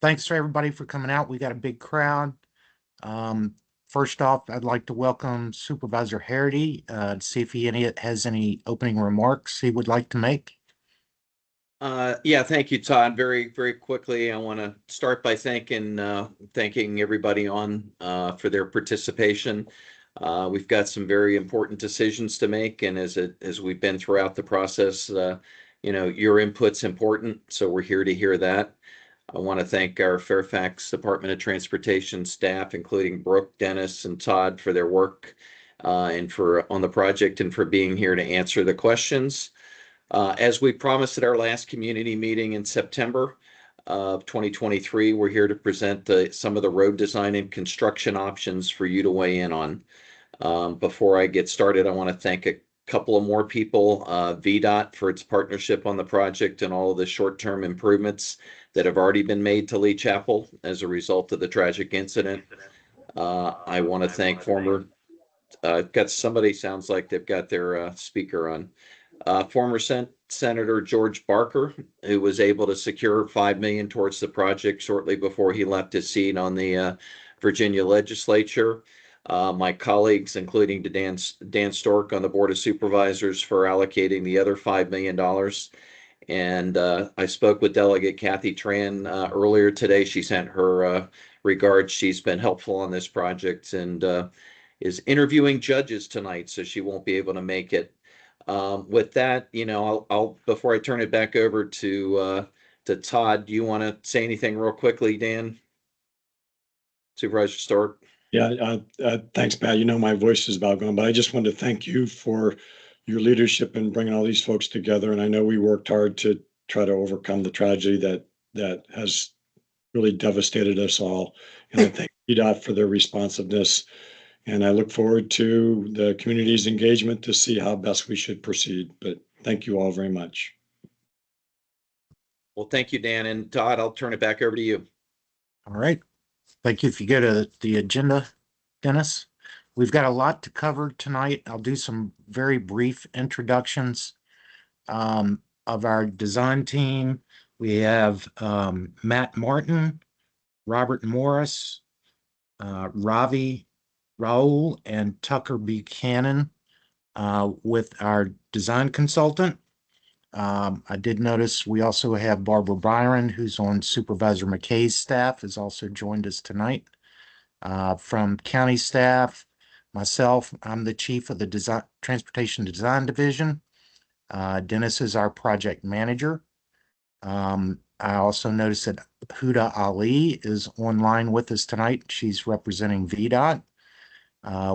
Thanks for everybody for coming out. We got a big crowd. First off, I'd like to welcome Supervisor Harity, to see if he has any opening remarks he would like to make. Yeah, thank you, Todd. Very quickly, I want to start by thanking everybody on for their participation. We've got some very important decisions to make, and as we've been throughout the process, your input's important, so we're here to hear that. I want to thank our Fairfax Department of Transportation staff, including Brooke, Dennis, and Todd, for their work and for on the project and for being here to answer the questions. As we promised at our last community meeting in September of 2023, we're here to present some of the road design and construction options for you to weigh in on. Before I get started, I want to thank a couple of more people, VDOT for its partnership on the project and all of the short-term improvements that have already been made to Lee Chapel as a result of the tragic incident. I want to thank got somebody sounds like they've got their speaker on. Former Senator George Barker, who was able to secure $5 million towards the project shortly before he left his seat on the Virginia legislature. My colleagues, including Dan Stork on the Board of Supervisors, for allocating the other $5 million. And I spoke with Delegate Kathy Tran earlier today. She sent her regards. She's been helpful on this project and is interviewing judges tonight, so she won't be able to make it. With that, I'll before I turn it back over to Todd, do you want to say anything real quickly, Dan? Supervisor Stork? Yeah, thanks, Pat. My voice is about gone, but I just wanted to thank you for your leadership in bringing all these folks together. And I know we worked hard to try to overcome the tragedy that has really devastated us all. And I thank VDOT for their responsiveness. And I look forward to the community's engagement to see how best we should proceed. But thank you all very much. Well, thank you, Dan. And Todd, I'll turn it back over to you. All right. Thank you. If you go to the agenda, Dennis, we've got a lot to cover tonight. I'll do some very brief introductions of our design team. We have Matt Martin, Robert Morris, Ravi Raul, and Tucker Buchanan with our design consultant. I did notice we also have Barbara Byron, who's on Supervisor McKay's staff, has also joined us tonight. From county staff, myself, I'm the chief of the Transportation Design Division. Dennis is our project manager. I also noticed that Huda Ali is online with us tonight. She's representing VDOT.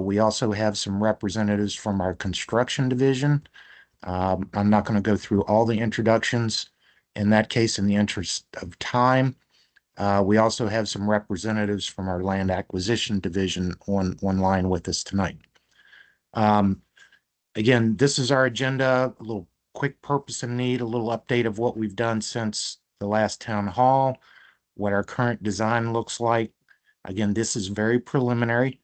We also have some representatives from our construction division. I'm not going to go through all the introductions. In that case, in the interest of time, we also have some representatives from our land acquisition division online with us tonight. Again, this is our agenda, a little quick purpose and need, a little update of what we've done since the last town hall, what our current design looks like. Again, this is very preliminary.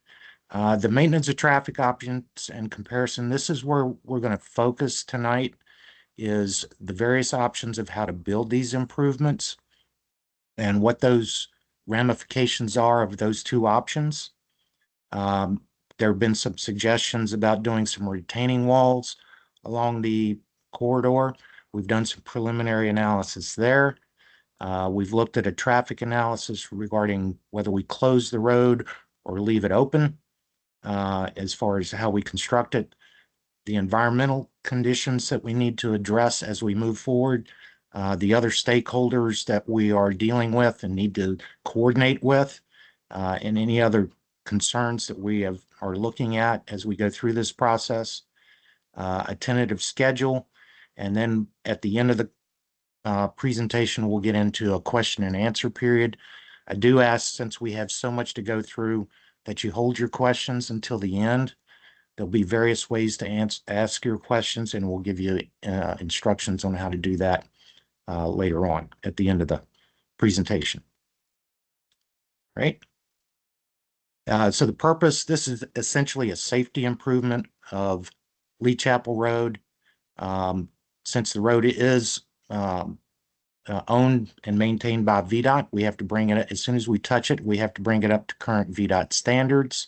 The maintenance of traffic options and comparison, this is where we're going to focus tonight, is the various options of how to build these improvements and what those ramifications are of those two options. There have been some suggestions about doing some retaining walls along the corridor. We've done some preliminary analysis there. We've looked at a traffic analysis regarding whether we close the road or leave it open. As far as how we construct it, the environmental conditions that we need to address as we move forward, the other stakeholders that we are dealing with and need to coordinate with, and any other concerns that we are looking at as we go through this process, a tentative schedule, and then at the end of the presentation, we'll get into a question and answer period. I do ask, since we have so much to go through, that you hold your questions until the end. There'll be various ways to ask your questions, and we'll give you instructions on how to do that later on at the end of the presentation. Right? So the purpose, this is essentially a safety improvement of Lee Chapel Road. Since the road is owned and maintained by VDOT. We have to bring it, as soon as we touch it, we have to bring it up to current VDOT standards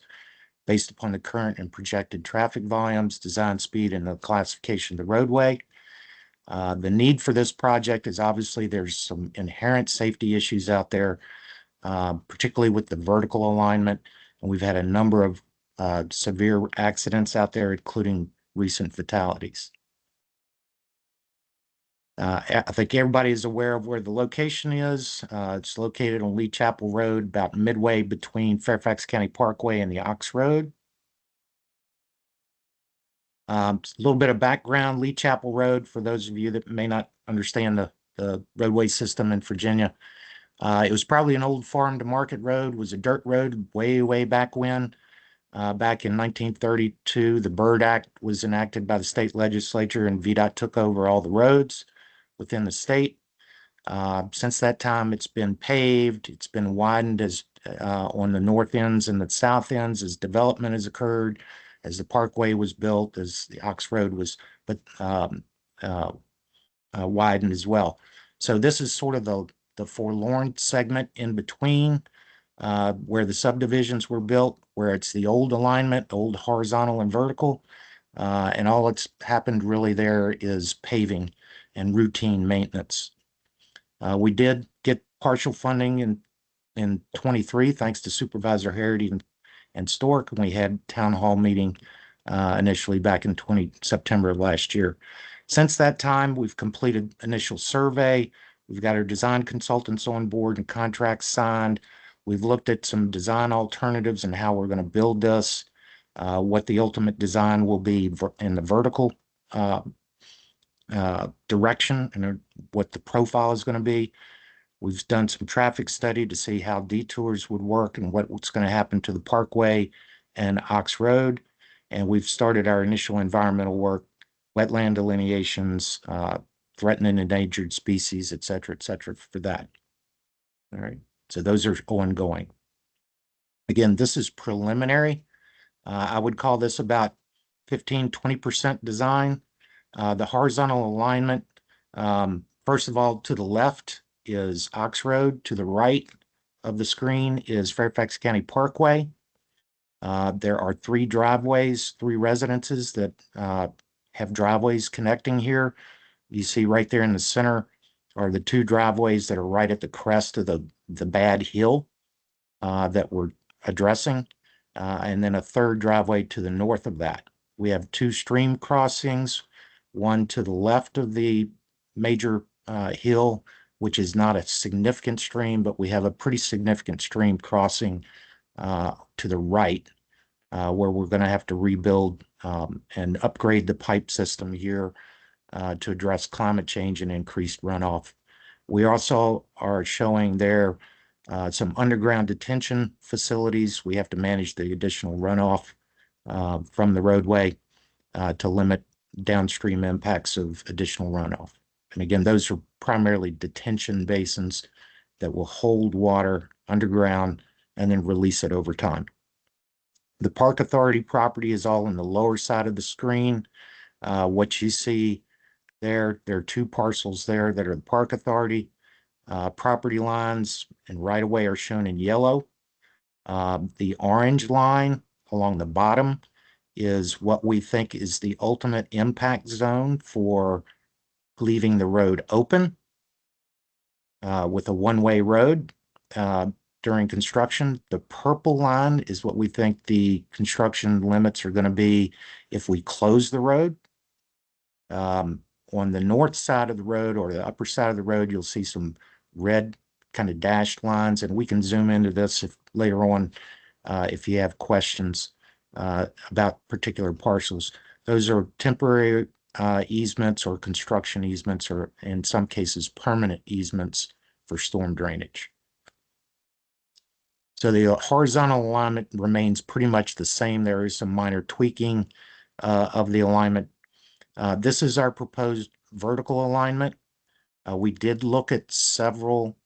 based upon the current and projected traffic volumes, design speed, and the classification of the roadway. The need for this project is obviously there's some inherent safety issues out there, particularly with the vertical alignment. And we've had a number of severe accidents out there, including recent fatalities. I think everybody is aware of where the location is. It's located on Lee Chapel Road, about midway between Fairfax County Parkway and the Ox Road. A little bit of background, Lee Chapel Road, for those of you that may not understand the roadway system in Virginia. It was probably an old farm to market road, was a dirt road way, way back when. Back in 1932, the Byrd Act was enacted by the state legislature and VDOT took over all the roads within the state. Since that time, it's been paved, it's been widened as on the north ends and the south ends as development has occurred, as the parkway was built, as the Ox Road was widened as well. So this is sort of the forlorn segment in between where the subdivisions were built, where it's the old alignment, old horizontal and vertical, and all that's happened really there is paving and routine maintenance. We did get partial funding in 23, thanks to Supervisor Harity and Stork, and we had town hall meeting initially back in September of last year. Since that time, we've completed initial survey. We've got our design consultants on board and contracts signed. We've looked at some design alternatives and how we're going to build this, what the ultimate design will be in the vertical direction and what the profile is going to be. We've done some traffic study to see how detours would work and what's going to happen to the Parkway and Ox Road. And we've started our initial environmental work, wetland delineations, threatened and endangered species, et cetera, for that. All right. So those are ongoing. Again, this is preliminary. I would call this about 15, 20% design. The horizontal alignment, first of all, to the left is Ox Road. To the right of the screen is Fairfax County Parkway. There are 3 driveways, 3 residences that have driveways connecting here. You see right there in the center are the 2 driveways that are right at the crest of the bad hill that we're addressing, and then a 3rd driveway to the north of that. We have 2 stream crossings, one to the left of the major hill, which is not a significant stream, but we have a pretty significant stream crossing to the right, where we're going to have to rebuild and upgrade the pipe system here to address climate change and increased runoff. We also are showing there some underground detention facilities. We have to manage the additional runoff from the roadway to limit downstream impacts of additional runoff. And again, those are primarily detention basins that will hold water underground and then release it over time. The Park Authority property is all in the lower side of the screen. What you see there are 2 parcels there that are the Park Authority. Property lines and right-of-way are shown in yellow. The orange line along the bottom is what we think is the ultimate impact zone for leaving the road open with a one-way road during construction. The purple line is what we think the construction limits are going to be if we close the road. On the north side of the road or the upper side of the road, you'll see some red kind of dashed lines, and we can zoom into this if later on if you have questions about particular parcels. Those are temporary easements or construction easements, or in some cases permanent easements for storm drainage. So the horizontal alignment remains pretty much the same. There is some minor tweaking of the alignment. This is our proposed vertical alignment. We did look at several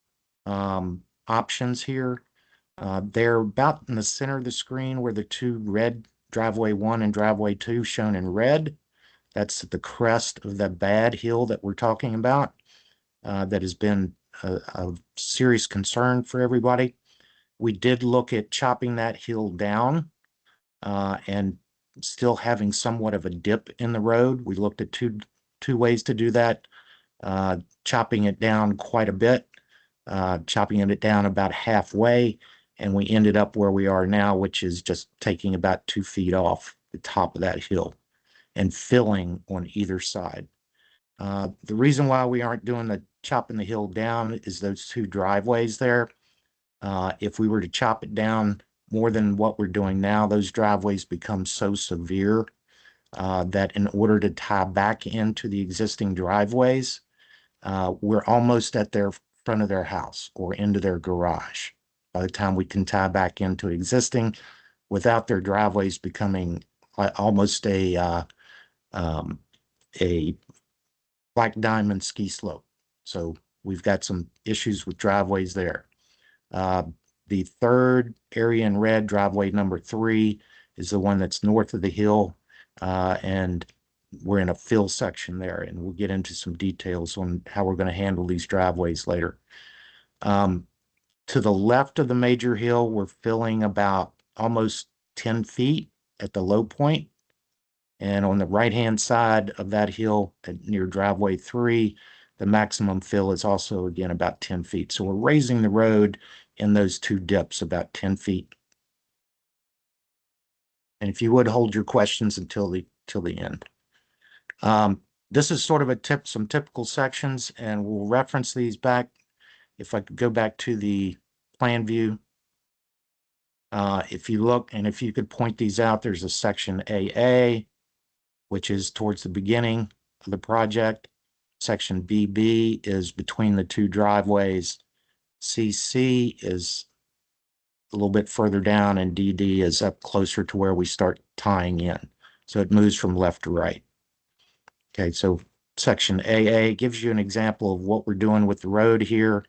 options here. They're about in the center of the screen where the 2 red driveway 1 and driveway 2 shown in red. That's at the crest of the bad hill that we're talking about. that has been a serious concern for everybody. We did look at chopping that hill down and still having somewhat of a dip in the road. We looked at two ways to do that. Chopping it down quite a bit, chopping it down about halfway, and we ended up where we are now, which is just taking about 2 feet off the top of that hill and filling on either side. The reason why we aren't doing the chopping the hill down is those two driveways there. If we were to chop it down more than what we're doing now, those driveways become so severe that in order to tie back into the existing driveways, we're almost at their front of their house or into their garage. By the time we can tie back into existing, without their driveways becoming almost a black diamond ski slope. So we've got some issues with driveways there. The third area in red, driveway number 3, is the one that's north of the hill, and we're in a fill section there, and we'll get into some details on how we're going to handle these driveways later. To the left of the major hill, we're filling about almost 10 feet at the low point. And on the right-hand side of that hill near driveway 3, the maximum fill is also, again, about 10 feet. So we're raising the road in those two dips about 10 feet. And if you would, hold your questions until the end. This is sort of some typical sections, and we'll reference these back. If I could go back to the plan view. If you look, and if you could point these out, there's a section AA, which is towards the beginning of the project. Section BB is between the two driveways. CC is a little bit further down, and DD is up closer to where we start tying in. So it moves from left to right. Okay, so section AA gives you an example of what we're doing with the road here.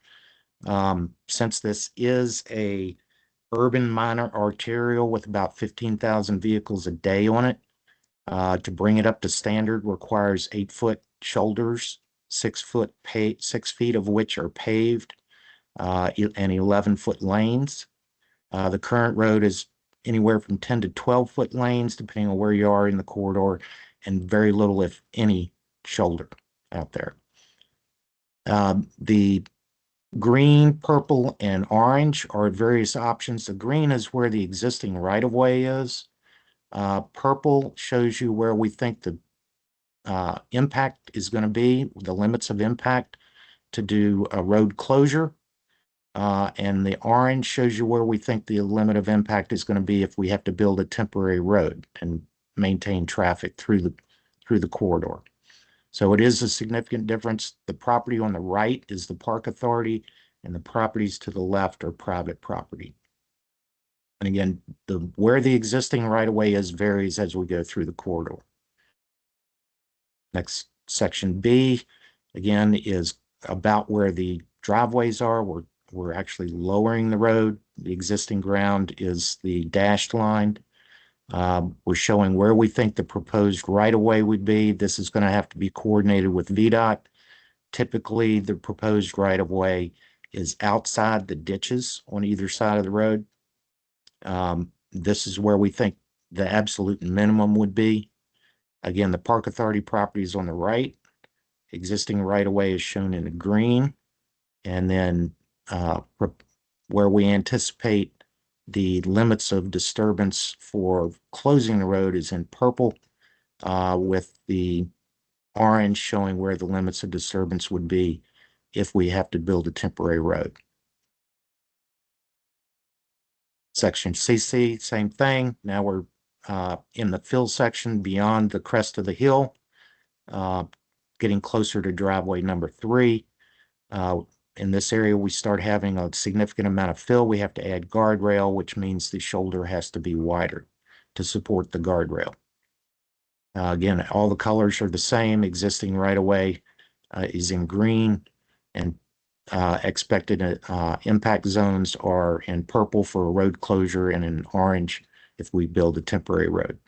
Since this is a urban minor arterial with about 15,000 vehicles a day on it, to bring it up to standard requires 8-foot shoulders, 6 feet of which are paved, and 11-foot lanes. The current road is anywhere from 10 to 12-foot lanes, depending on where you are in the corridor, and very little, if any, shoulder out there. The green, purple, and orange are various options. The green is where the existing right-of-way is. Purple shows you where we think the impact is going to be, the limits of impact to do a road closure. And the orange shows you where we think the limit of impact is going to be if we have to build a temporary road and maintain traffic through the corridor. So it is a significant difference. The property on the right is the park authority, and the properties to the left are private property. And again, where the existing right-of-way is varies as we go through the corridor. Next, section B, again, is about where the driveways are. We're actually lowering the road. The existing ground is the dashed line. We're showing where we think the proposed right-of-way would be. This is going to have to be coordinated with VDOT. Typically, the proposed right-of-way is outside the ditches on either side of the road. This is where we think the absolute minimum would be. Again, the Park Authority property is on the right. Existing right-of-way is shown in the green. And then where we anticipate the limits of disturbance for closing the road is in purple, with the orange showing where the limits of disturbance would be if we have to build a temporary road. Section CC, same thing. Now we're in the fill section beyond the crest of the hill, getting closer to driveway number 3. In this area, we start having a significant amount of fill. We have to add guardrail, which means the shoulder has to be wider to support the guardrail. Again, all the colors are the same. Existing right-of-way is in green, and expected impact zones are in purple for a road closure and in orange if we build a temporary road.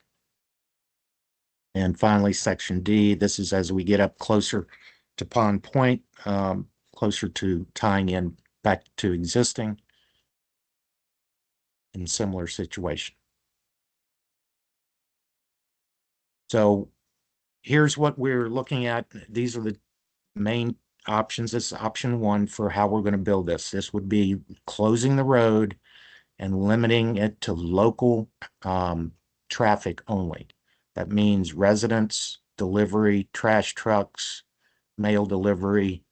And finally, section D, this is as we get up closer to Pond Point. closer to tying in back to existing in similar situation. So here's what we're looking at. These are the main options. This is option one for how we're going to build this. This would be closing the road and limiting it to local traffic only. That means residents, delivery, trash trucks, mail delivery,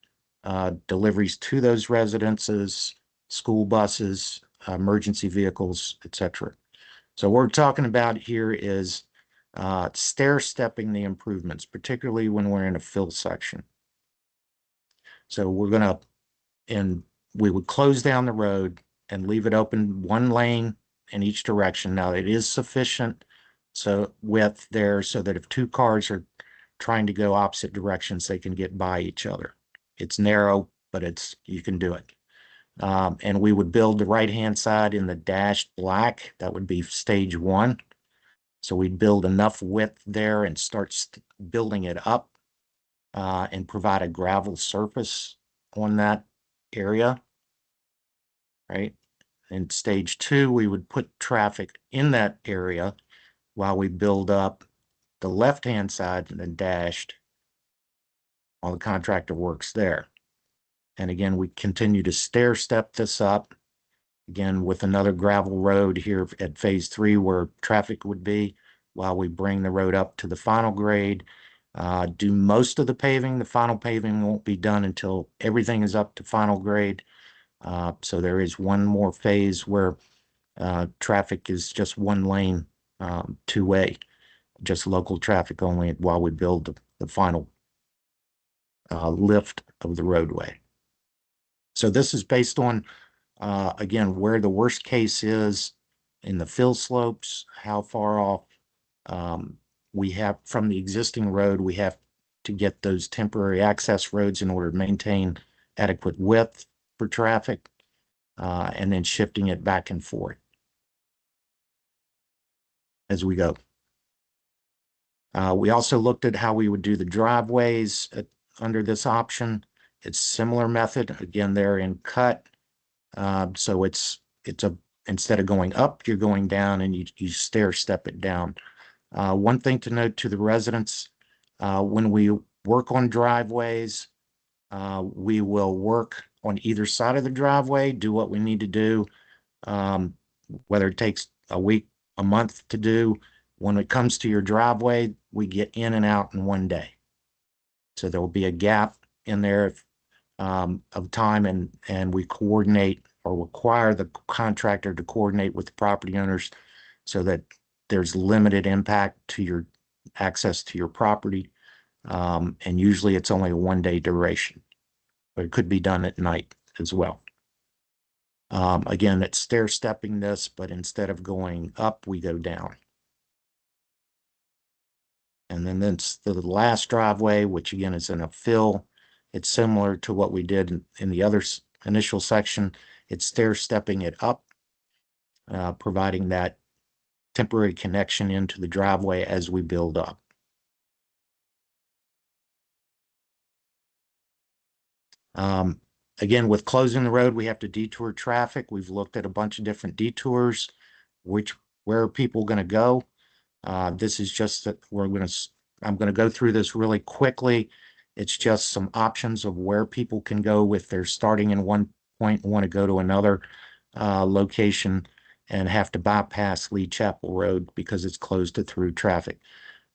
deliveries to those residences, school buses, emergency vehicles, etc. So what we're talking about here is stair-stepping the improvements, particularly when we're in a fill section. So we would close down the road and leave it open one lane in each direction. Now it is sufficient width there so that if two cars are trying to go opposite directions, they can get by each other. It's narrow, but you can do it. And we would build the right-hand side in the dashed black. That would be stage one. So we'd build enough width there and start building it up and provide a gravel surface on that area, right? In stage two, we would put traffic in that area while we build up the left-hand side and then dashed while the contractor works there. And again, we continue to stair step this up, again, with another gravel road here at phase three where traffic would be while we bring the road up to the final grade. Do most of the paving. The final paving won't be done until everything is up to final grade. So there is one more phase where traffic is just one lane, two-way, just local traffic only while we build the final lift of the roadway. So this is based on, again, where the worst case is in the fill slopes, how far off we have from the existing road. We have to get those temporary access roads in order to maintain adequate width for traffic, and then shifting it back and forth as we go. We also looked at how we would do the driveways under this option. It's similar method. Again, they're in cut. So instead of going up, you're going down and you stair step it down. One thing to note to the residents, when we work on driveways, we will work on either side of the driveway, do what we need to do, whether it takes a week, a month to do. When it comes to your driveway, we get in and out in one day. So there will be a gap in there of time, and we coordinate or require the contractor to coordinate with the property owners so that there's limited impact to your access to your property. And usually it's only a one-day duration, but it could be done at night as well. Again, it's stair stepping this, but instead of going up, we go down. And then that's the last driveway, which again is in a fill. It's similar to what we did in the other initial section. It's stair stepping it up, providing that temporary connection into the driveway as we build up. Again, with closing the road, we have to detour traffic. We've looked at a bunch of different detours, where are people going to go? This is just that I'm going to go through this really quickly. It's just some options of where people can go if they're starting in one point and want to go to another location and have to bypass Lee Chapel Road because it's closed to through traffic.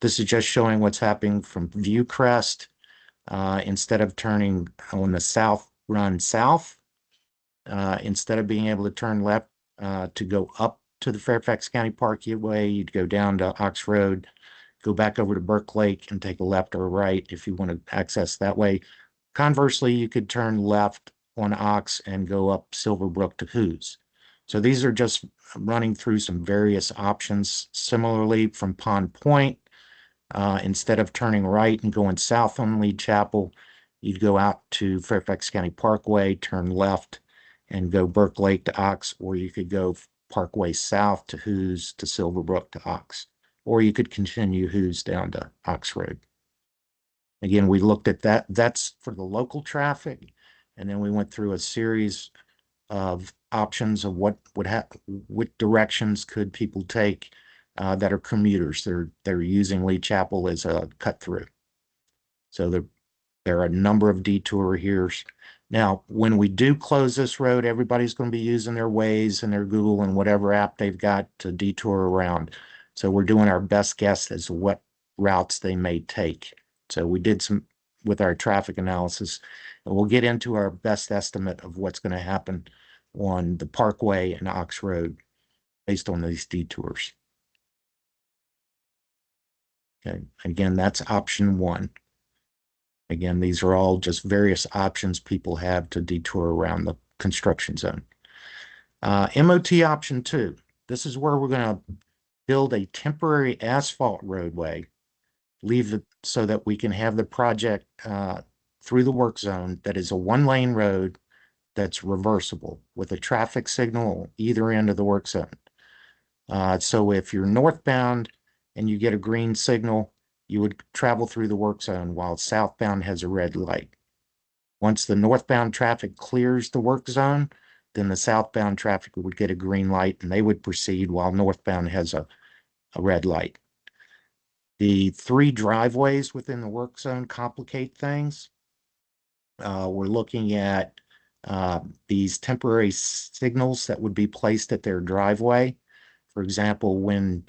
This is just showing what's happening from Viewcrest. Instead of turning on the south run south, instead of being able to turn left to go up to the Fairfax County Parkway, you'd go down to Ox Road, go back over to Burke Lake and take a left or a right if you want to access that way. Conversely, you could turn left on Ox and go up Silverbrook to Hoos. So these are just running through some various options. Similarly, from Pond Point, instead of turning right and going south on Lee Chapel, you'd go out to Fairfax County Parkway, turn left, and go Burke Lake to Ox, or you could go Parkway south to Hoos to Silverbrook to Ox, or you could continue Hoos down to Ox Road. Again, we looked at that. That's for the local traffic. And then we went through a series of options of what directions could people take that are commuters. They're using Lee Chapel as a cut through. So there are a number of detour here. Now, when we do close this road, everybody's going to be using their Waze and their Google and whatever app they've got to detour around. So we're doing our best guess as to what routes they may take. So we did some with our traffic analysis, and we'll get into our best estimate of what's going to happen on the Parkway and Ox Road based on these detours. Okay, again, that's option one. Again, these are all just various options people have to detour around the construction zone. MOT option two. This is where we're going to build a temporary asphalt roadway, leave it so that we can have the project through the work zone that is a one-lane road that's reversible with a traffic signal either end of the work zone. So if you're northbound and you get a green signal, you would travel through the work zone while southbound has a red light. Once the northbound traffic clears the work zone, then the southbound traffic would get a green light and they would proceed while northbound has a red light. The three driveways within the work zone complicate things. We're looking at these temporary signals that would be placed at their driveway. For example, when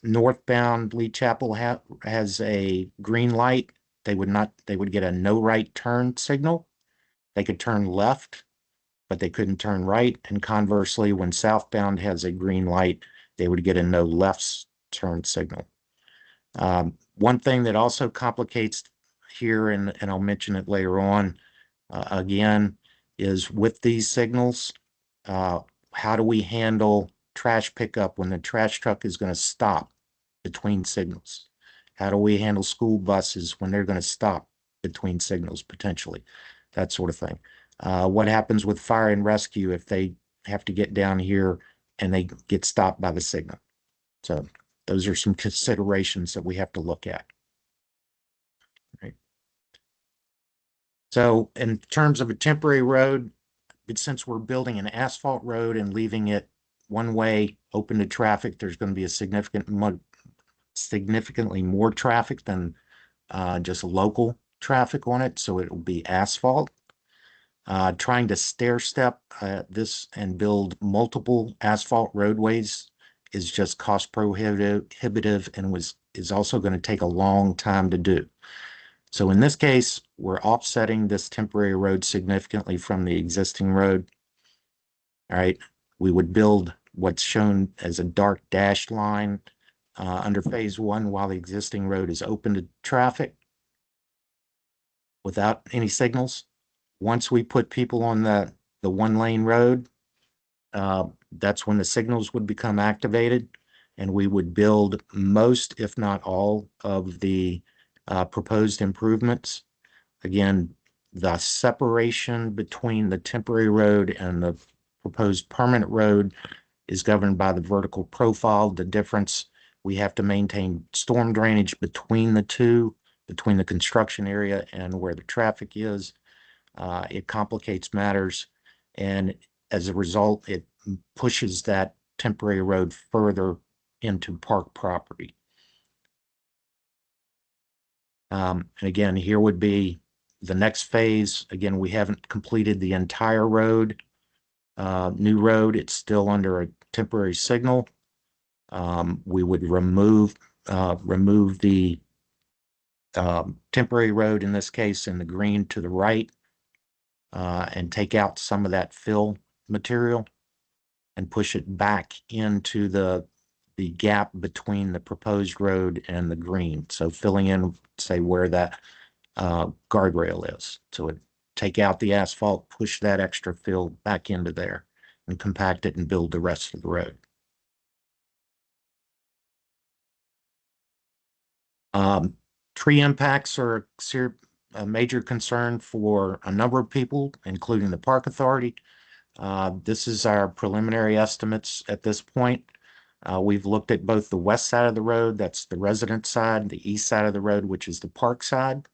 northbound Lee Chapel has a green light, they would get a no right turn signal. They could turn left, but they couldn't turn right. And conversely, when southbound has a green light, they would get a no left turn signal. One thing that also complicates here, and I'll mention it later on, again, is with these signals, how do we handle trash pickup when the trash truck is going to stop between signals? How do we handle school buses when they're going to stop between signals potentially? That sort of thing. What happens with fire and rescue if they have to get down here and they get stopped by the signal? So those are some considerations that we have to look at. Right. So in terms of a temporary road, since we're building an asphalt road and leaving it one way open to traffic, there's going to be a significantly more traffic than just local traffic on it. So it will be asphalt. Trying to stair step this and build multiple asphalt roadways is just cost prohibitive and is also going to take a long time to do. So in this case, we're offsetting this temporary road significantly from the existing road. All right, we would build what's shown as a dark dashed line under phase one while the existing road is open to traffic without any signals. Once we put people on the one lane road, that's when the signals would become activated and we would build most, if not all, of the proposed improvements. Again, the separation between the temporary road and the proposed permanent road is governed by the vertical profile. The difference, we have to maintain storm drainage between the two, between the construction area and where the traffic is. It complicates matters, and as a result, it pushes that temporary road further into park property. And again, here would be the next phase. Again, we haven't completed the entire road, new road. It's still under a temporary signal. We would remove the temporary road, in this case, in the green to the right, and take out some of that fill material and push it back into the gap between the proposed road and the green. So filling in, say, where that guardrail is. So it take out the asphalt, push that extra fill back into there and compact it and build the rest of the road. Tree impacts are a major concern for a number of people, including the park authority. This is our preliminary estimates at this point. We've looked at both the west side of the road, that's the resident side, the east side of the road, which is the park side.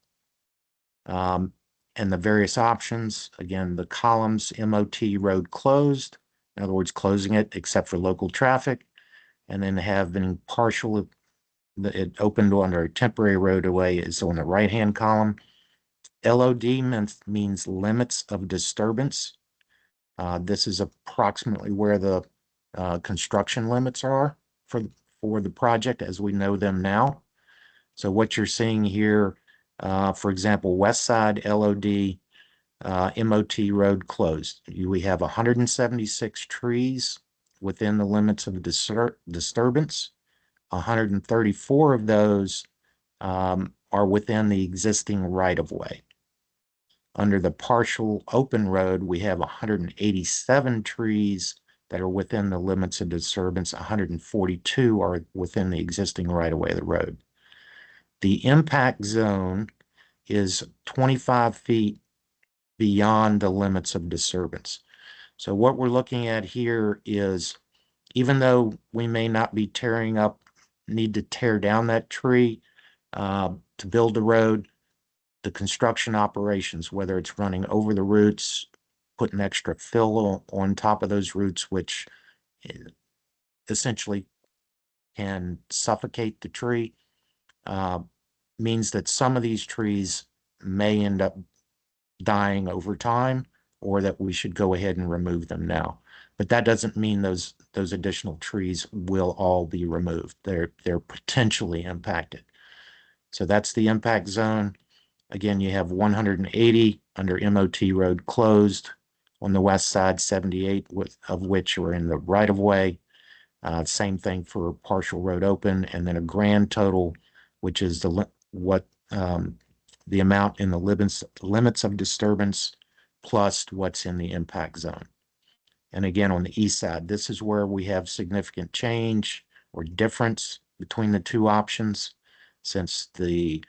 and the various options. Again, the columns, MOT road closed, in other words, closing it except for local traffic, and then having partial, it opened under a temporary roadway is on the right-hand column. LOD means limits of disturbance. This is approximately where the construction limits are for the project as we know them now. So what you're seeing here, for example, West Side LOD, MOT road closed. We have 176 trees within the limits of disturbance. 134 of those are within the existing right-of-way. Under the partial open road, we have 187 trees that are within the limits of disturbance. 142 are within the existing right-of-way of the road. The impact zone is 25 feet beyond the limits of disturbance. So what we're looking at here is, even though we may not be need to tear down that tree to build the road, the construction operations, whether it's running over the roots, putting extra fill on top of those roots, which essentially can suffocate the tree, means that some of these trees may end up dying over time, or that we should go ahead and remove them now. But that doesn't mean those additional trees will all be removed. They're potentially impacted. So that's the impact zone. Again, you have 180 under MOT road closed on the west side, 78 of which are in the right of way. Same thing for partial road open, and then a grand total, which is the amount in the limits of disturbance plus what's in the impact zone. And again, on the east side, this is where we have significant change or difference between the two options, since the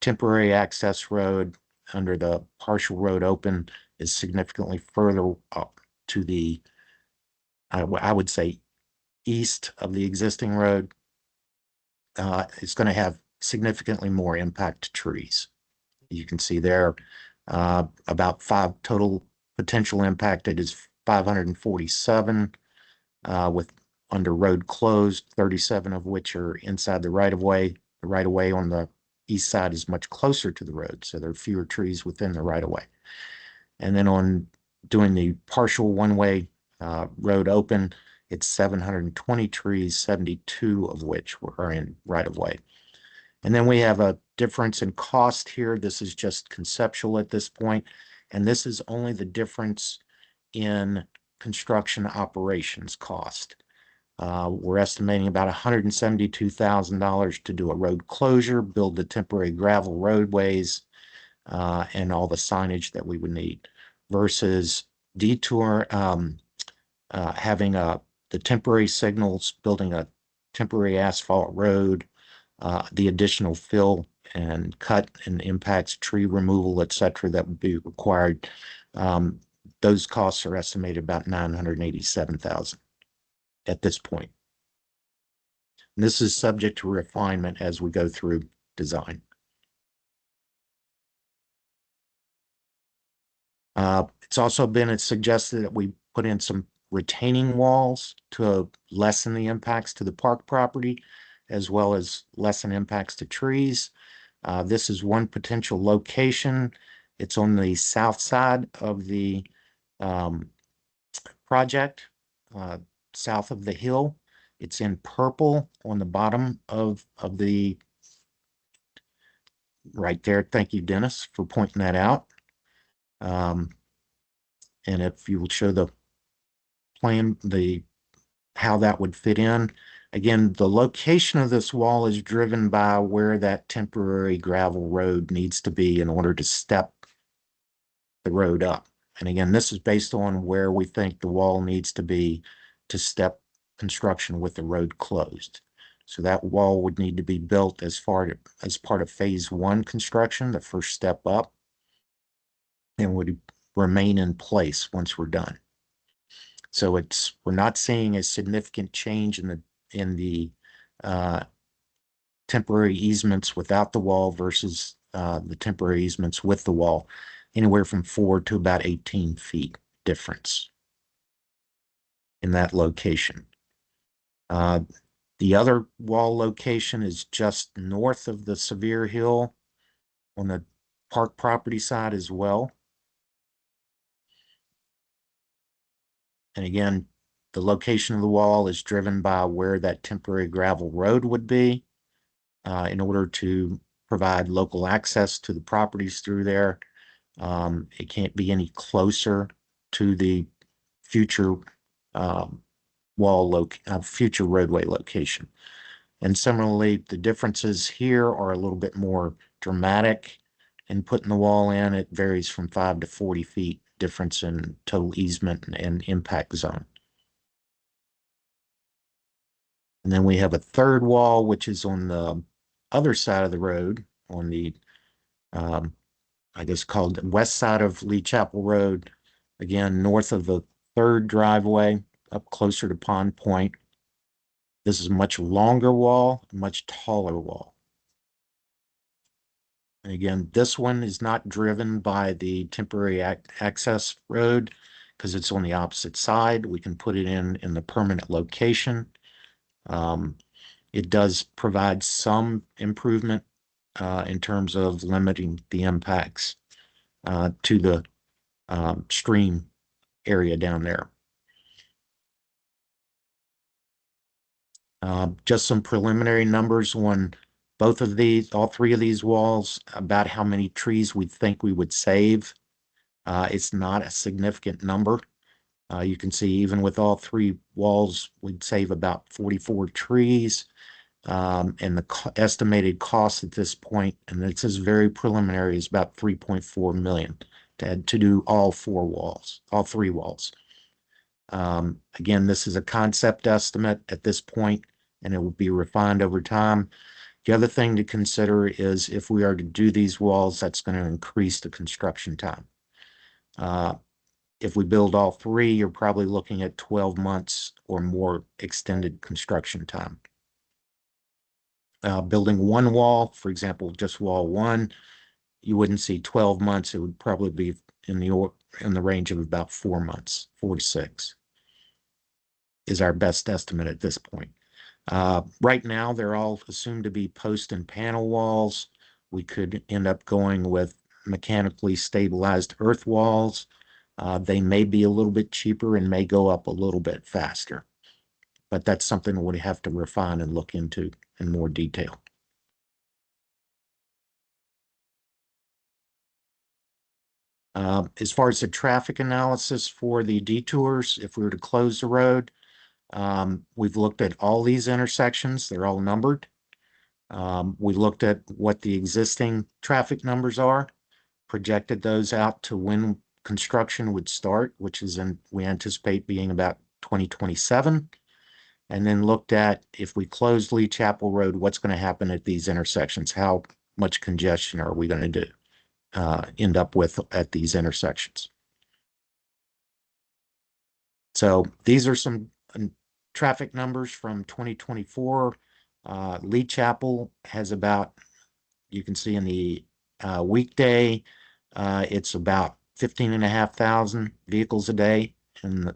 temporary access road under the partial road open is significantly further up to the, I would say, east of the existing road. It's going to have significantly more impact to trees. You can see there about 5 total potential impacted is 547 with under road closed, 37 of which are inside the right of way. The right of way on the east side is much closer to the road, so there are fewer trees within the right of way. And then on doing the partial one-way road open, it's 720 trees, 72 of which are in right of way. And then we have a difference in cost here. This is just conceptual at this point, and this is only the difference in construction operations cost. We're estimating about $172,000 to do a road closure, build the temporary gravel roadways, and all the signage that we would need, versus detour, having the temporary signals, building a temporary asphalt road, the additional fill and cut and impacts, tree removal, etc., that would be required. Those costs are estimated about $987,000 at this point. And this is subject to refinement as we go through design. It's also been suggested that we put in some retaining walls to lessen the impacts to the park property, as well as lessen impacts to trees. This is one potential location. It's on the south side of the project, south of the hill. It's in purple on the bottom of the, right there. Thank you, Dennis, for pointing that out. And if you will show the plan, how that would fit in. Again, the location of this wall is driven by where that temporary gravel road needs to be in order to step the road up. And again, this is based on where we think the wall needs to be to step construction with the road closed. So that wall would need to be built as part of phase 1 construction, the first step up, and would remain in place once we're done. So we're not seeing a significant change in the temporary easements without the wall versus the temporary easements with the wall. anywhere from 4 to about 18 feet difference in that location. The other wall location is just north of the Severe Hill on the park property side as well. And again, the location of the wall is driven by where that temporary gravel road would be in order to provide local access to the properties through there. It can't be any closer to the future future roadway location. And similarly, the differences here are a little bit more dramatic in putting the wall in. It varies from 5 to 40 feet difference in total easement and impact zone. And then we have a third wall, which is on the other side of the road, on the, I guess called the west side of Lee Chapel Road, again, north of the third driveway, up closer to Pond Point. This is a much longer wall, a much taller wall. And again, this one is not driven by the temporary access road because it's on the opposite side. We can put it in the permanent location. It does provide some improvement in terms of limiting the impacts to the stream area down there. Just some preliminary numbers on both of these, all three of these walls, about how many trees we think we would save. It's not a significant number. You can see even with all three walls, we'd save about 44 trees. And the estimated cost at this point, and this is very preliminary, is about 3.4 million to do all three walls. Again, this is a concept estimate at this point, and it will be refined over time. The other thing to consider is if we are to do these walls, that's going to increase the construction time. If we build all three, you're probably looking at 12 months or more extended construction time. Building one wall, for example, just wall one, you wouldn't see 12 months. It would probably be in the range of about 4 months, 4 to 6 is our best estimate at this point. Right now, they're all assumed to be post and panel walls. We could end up going with mechanically stabilized earth walls. They may be a little bit cheaper and may go up a little bit faster, but that's something we have to refine and look into in more detail. As far as the traffic analysis for the detours, if we were to close the road, we've looked at all these intersections. They're all numbered. We looked at what the existing traffic numbers are, projected those out to when construction would start, which is we anticipate being about 2027. And then looked at if we close Lee Chapel Road, what's going to happen at these intersections? How much congestion are we going to end up with at these intersections? So these are some traffic numbers from 2024. Lee Chapel has about, you can see in the weekday, it's about 15,500 vehicles a day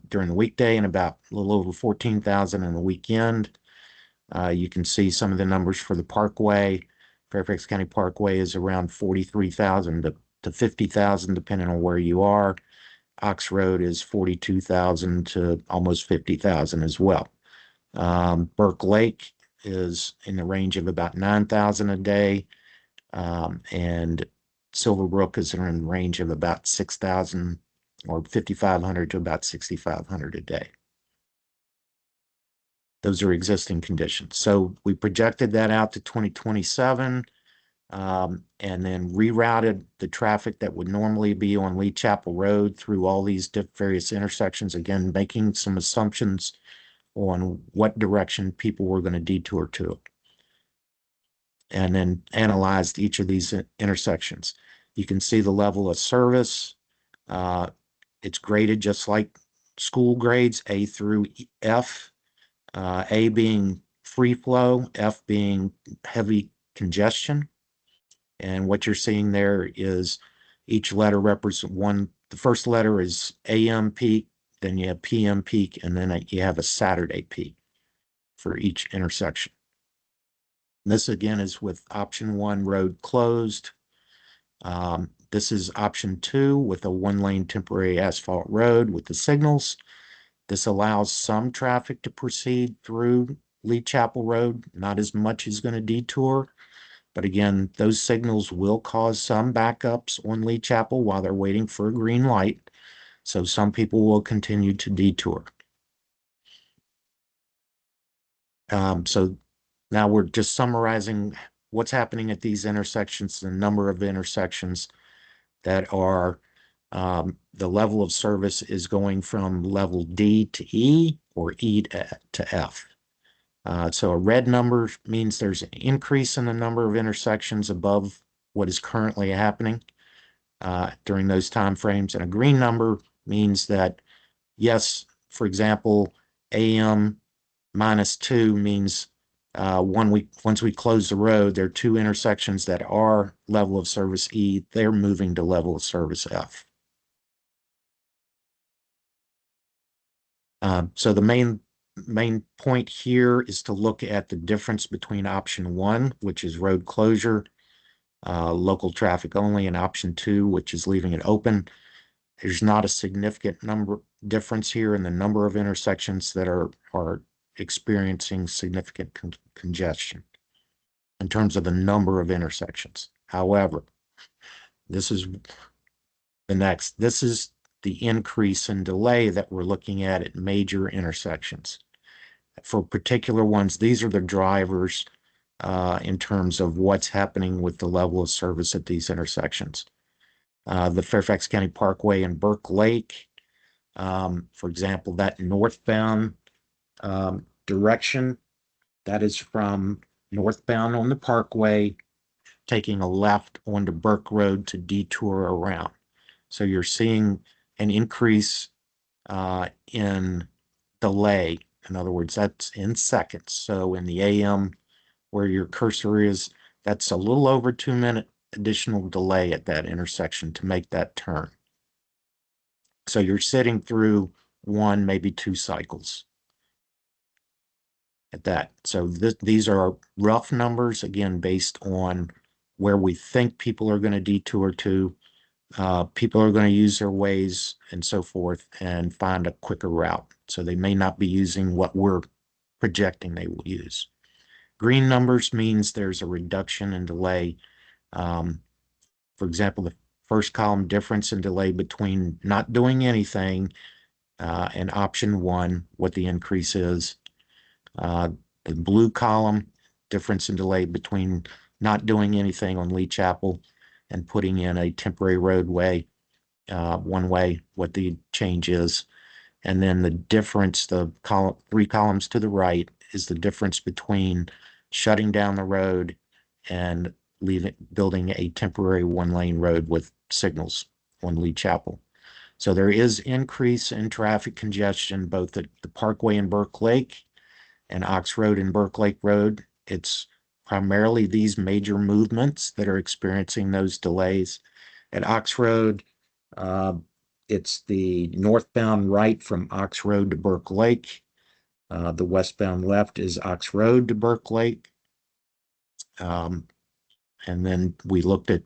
during the weekday and about a little over 14,000 in the weekend. You can see some of the numbers for the Parkway. Fairfax County Parkway is around 43,000 to 50,000, depending on where you are. Ox Road is 42,000 to almost 50,000 as well. Burke Lake is in the range of about 9,000 a day. And Silverbrook is in the range of about 6,000 or 5,500 to about 6,500 a day. Those are existing conditions. So we projected that out to 2027 and then rerouted the traffic that would normally be on Lee Chapel Road through all these various intersections, again, making some assumptions on what direction people were going to detour to, and then analyzed each of these intersections. You can see the level of service. It's graded just like school grades, A through F. A being free flow, F being heavy congestion. And what you're seeing there is Each letter represents one. The first letter is AM peak, then you have PM peak, and then you have a Saturday peak for each intersection. This again is with option 1, road closed. This is option 2 with a 1-lane temporary asphalt road with the signals. This allows some traffic to proceed through Lee Chapel Road. Not as much is going to detour. But again, those signals will cause some backups on Lee Chapel while they're waiting for a green light. So some people will continue to detour. So now we're just summarizing what's happening at these intersections, the number of intersections that are, the level of service is going from level D to E or E to F. So a red number means there's an increase in the number of intersections above what is currently happening during those time frames. And a green number means that, yes, for example, AM -2 means once we close the road, there are 2 intersections that are level of service E. They're moving to level of service F. So the main point here is to look at the difference between option 1, which is road closure, local traffic only, and option 2, which is leaving it open. There's not a significant difference here in the number of intersections that are experiencing significant congestion in terms of the number of intersections. However, this is this is the increase in delay that we're looking at major intersections. For particular ones, these are the drivers in terms of what's happening with the level of service at these intersections. The Fairfax County Parkway and Burke Lake, for example, that northbound direction, that is from northbound on the Parkway, taking a left onto Burke Road to detour around. So you're seeing an increase in delay. In other words, that's in seconds. So in the AM, where your cursor is, that's a little over 2-minute additional delay at that intersection to make that turn. So you're sitting through 1, maybe 2 cycles at that. So these are rough numbers, again, based on where we think people are going to detour to. People are going to use their ways and so forth and find a quicker route. So they may not be using what we're projecting they will use. Green numbers means there's a reduction in delay. For example, the first column, difference in delay between not doing anything and option 1, what the increase is. The blue column, difference in delay between not doing anything on Lee Chapel and putting in a temporary roadway, one way, what the change is. And then the difference, the 3 columns to the right, is the difference between shutting down the road and building a temporary 1-lane road with signals on Lee Chapel. So there is increase in traffic congestion both at the Parkway and Burke Lake and Ox Road and Burke Lake Road. It's primarily these major movements that are experiencing those delays. At Ox Road, it's the northbound right from Ox Road to Burke Lake. The westbound left is Ox Road to Burke Lake. And then we looked at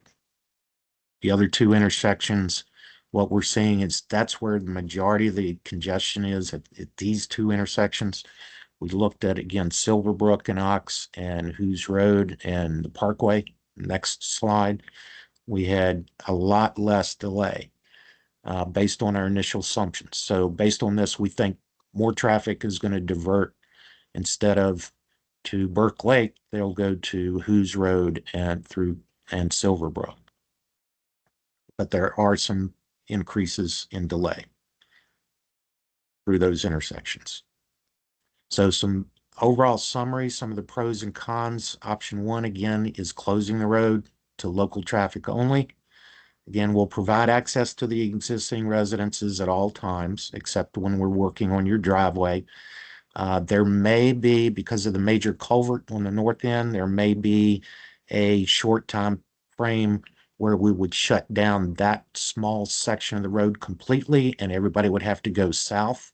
the other 2 intersections. What we're seeing is that's where the majority of the congestion is at these 2 intersections. We looked at, again, Silverbrook and Ox and Hoos Road and the Parkway. Next slide. We had a lot less delay based on our initial assumptions. So based on this, we think more traffic is going to divert. Instead of to Burke Lake, they'll go to Hoos Road and Silverbrook. But there are some increases in delay through those intersections. So some overall summary, some of the pros and cons. Option 1, again, is closing the road to local traffic only. Again, we'll provide access to the existing residences at all times, except when we're working on your driveway. There may be, because of the major culvert on the north end, there may be a short time frame where we would shut down that small section of the road completely and everybody would have to go south.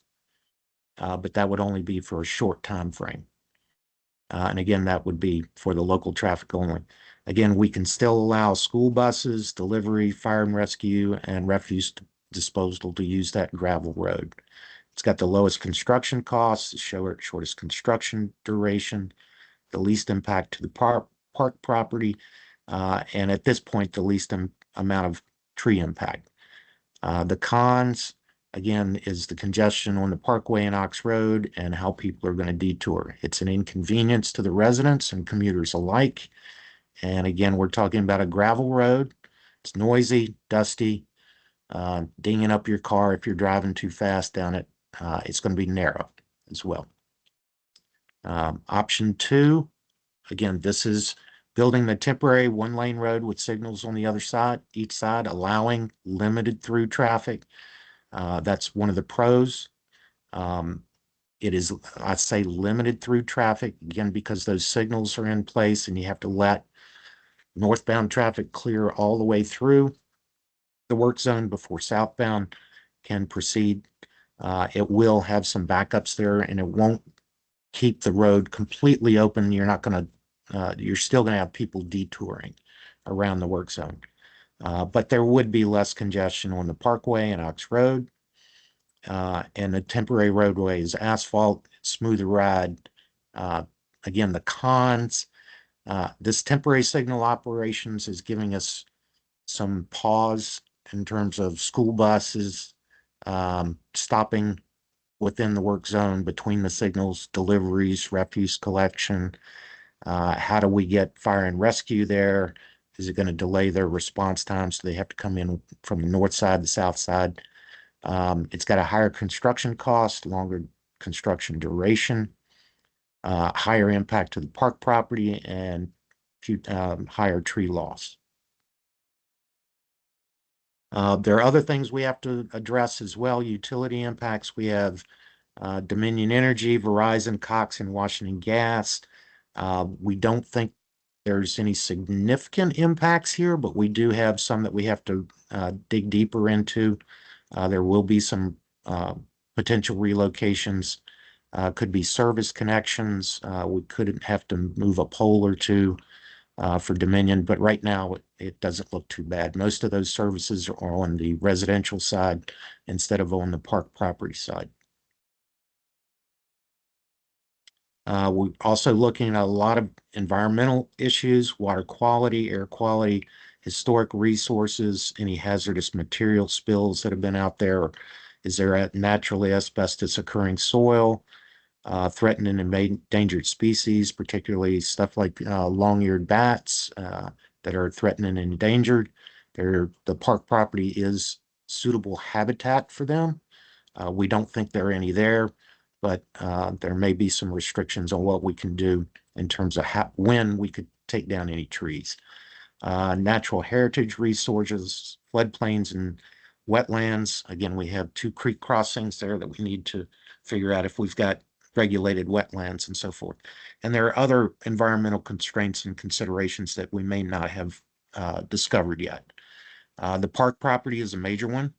But that would only be for a short time frame. And again, that would be for the local traffic only. Again, we can still allow school buses, delivery, fire and rescue, and refuse disposal to use that gravel road. It's got the lowest construction costs, the shortest construction duration, the least impact to the park property, and at this point, the least amount of tree impact. The cons, again, is the congestion on the Parkway and Ox Road and how people are going to detour. It's an inconvenience to the residents and commuters alike. And again, we're talking about a gravel road. It's noisy, dusty, dinging up your car if you're driving too fast down it. It's going to be narrow as well. Option 2, again, this is building the temporary one-lane road with signals on the other side, each side, allowing limited through traffic. That's one of the pros. It is, I'd say, limited through traffic, again, because those signals are in place and you have to let northbound traffic clear all the way through the work zone before southbound can proceed. It will have some backups there and it won't keep the road completely open. You're not going to, you're still going to have people detouring around the work zone. But there would be less congestion on the Parkway and Ox Road. And the temporary roadway is asphalt, smoother ride. Again, the cons, this temporary signal operations is giving us some pause in terms of school buses stopping within the work zone between the signals, deliveries, refuse collection. How do we get fire and rescue there? Is it going to delay their response time so they have to come in from the north side, the south side? It's got a higher construction cost, longer construction duration, higher impact to the park property, and higher tree loss. There are other things we have to address as well. Utility impacts. We have Dominion Energy, Verizon, Cox, and Washington Gas. We don't think there's any significant impacts here, but we do have some that we have to dig deeper into. There will be some potential relocations, could be service connections. We could have to move a pole or two for Dominion, but right now it doesn't look too bad. Most of those services are on the residential side instead of on the park property side. We're also looking at a lot of environmental issues, water quality, air quality, historic resources, any hazardous material spills that have been out there. Is there a naturally asbestos occurring soil, threatened and endangered species, particularly stuff like long-eared bats that are threatened and endangered. The park property is suitable habitat for them. We don't think there are any there, but there may be some restrictions on what we can do in terms of when we could take down any trees. Natural heritage resources, floodplains and wetlands. Again, we have 2 creek crossings there that we need to figure out if we've got regulated wetlands and so forth. And there are other environmental constraints and considerations that we may not have discovered yet. The park property is a major one.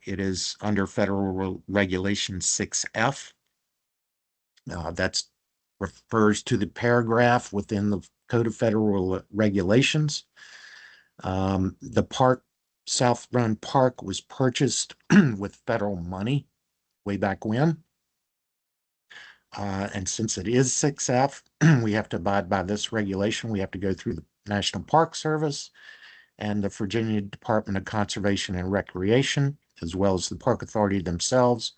It is under federal regulation 6F. That refers to the paragraph within the Code of Federal Regulations. The park, South Run Park, was purchased with federal money way back when. And since it is 6F, we have to abide by this regulation. We have to go through the National Park Service and the Virginia Department of Conservation and Recreation, as well as the Park Authority themselves.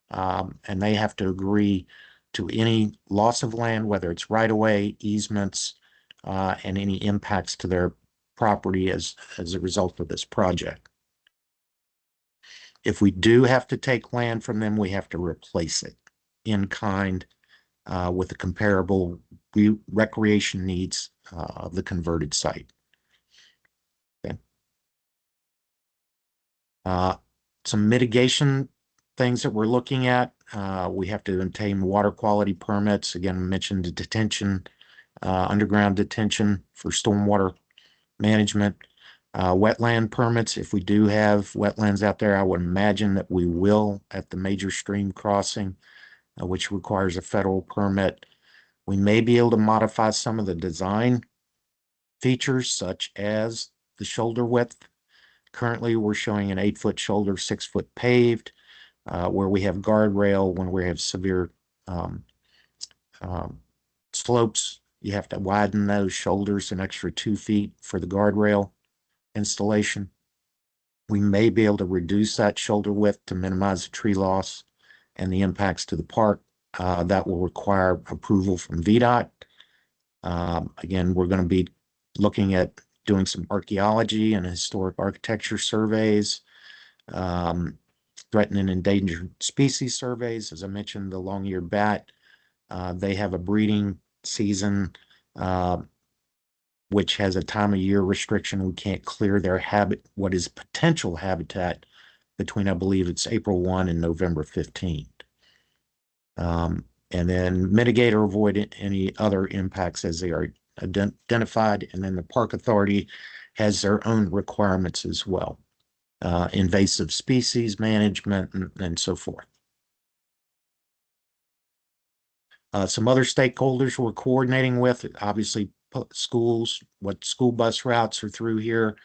And they have to agree to any loss of land, whether it's right-of-way, easements, and any impacts to their property as a result of this project. If we do have to take land from them, we have to replace it in kind with the comparable recreation needs of the converted site. Okay. Some mitigation things that we're looking at. We have to obtain water quality permits. Again, I mentioned the detention, underground detention for stormwater management. Wetland permits, if we do have wetlands out there, I would imagine that we will at the major stream crossing, which requires a federal permit. We may be able to modify some of the design features, such as the shoulder width. Currently, we're showing an 8-foot shoulder, 6-foot paved, where we have guardrail when we have severe um, um, slopes. You have to widen those shoulders an extra 2 feet for the guardrail installation. We may be able to reduce that shoulder width to minimize the tree loss and the impacts to the park. That will require approval from VDOT. Again, we're going to be looking at doing some archaeology and historic architecture surveys, threatened and endangered species surveys. As I mentioned, the long-eared bat, they have a breeding season, which has a time of year restriction. We can't clear their what is potential habitat between, I believe it's April 1 and November 15th. And then mitigate or avoid any other impacts as they are identified. And then the park authority has their own requirements as well. Invasive species management and so forth. Some other stakeholders we're coordinating with, obviously schools, what school bus routes are through here.